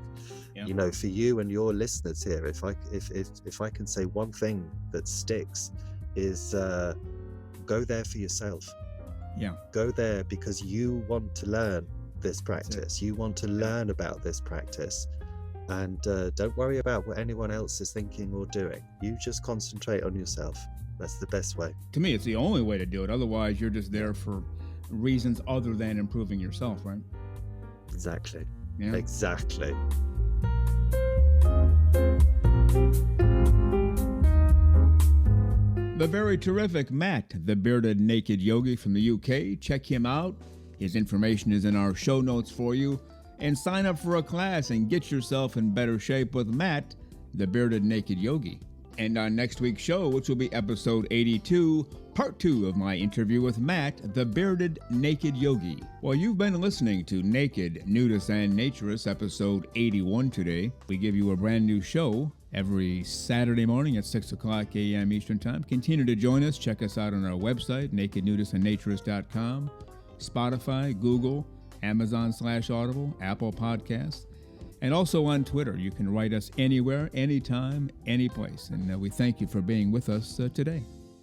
B: yeah,
C: For you and your listeners here, if I can say one thing that sticks, is go there for yourself.
B: yeah.
C: Go there because you want to learn this
B: That's it.
C: practice. You want to
B: Yeah.
C: learn about this practice. And don't worry about what anyone else is thinking or doing. You just concentrate on yourself. That's the best way.
B: To me, it's the only way to do it. Otherwise, you're just
C: Yeah,
B: there for reasons other than improving yourself, right?
C: exactly.
B: Yeah.
C: Exactly.
B: The very terrific Matt, the Bearded Naked Yogi from the UK. Check him out. His information is in our show notes for you. And sign up for a class and get yourself in better shape with Matt, the Bearded Naked Yogi. And on next week's show, which will be episode 82, part 2 of my interview with Matt, the Bearded Naked Yogi. Well, you've been listening to Naked, Nudists, and Naturists, episode 81 today. We give you a brand new show every Saturday morning at 6 o'clock a.m. Eastern Time. Continue to join us. Check us out on our website, nakednudistandnaturist.com, Spotify, Google, Amazon/Audible, Apple Podcasts, and also on Twitter. You can write us anywhere, anytime, anyplace. And we thank you for being with us today.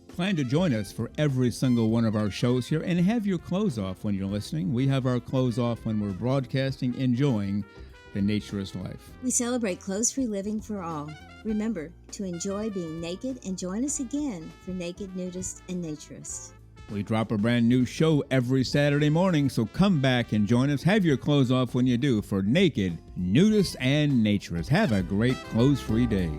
B: Plan to join us for every single one of our shows here and have your clothes off when you're listening. We have our clothes off when we're broadcasting, enjoying the naturist life.
A: We celebrate clothes-free living for all. Remember to enjoy being naked and join us again for Naked Nudists and Naturists.
B: We drop a brand new show every Saturday morning, so come back and join us. Have your clothes off when you do for Naked Nudists and Naturists. Have a great clothes-free day.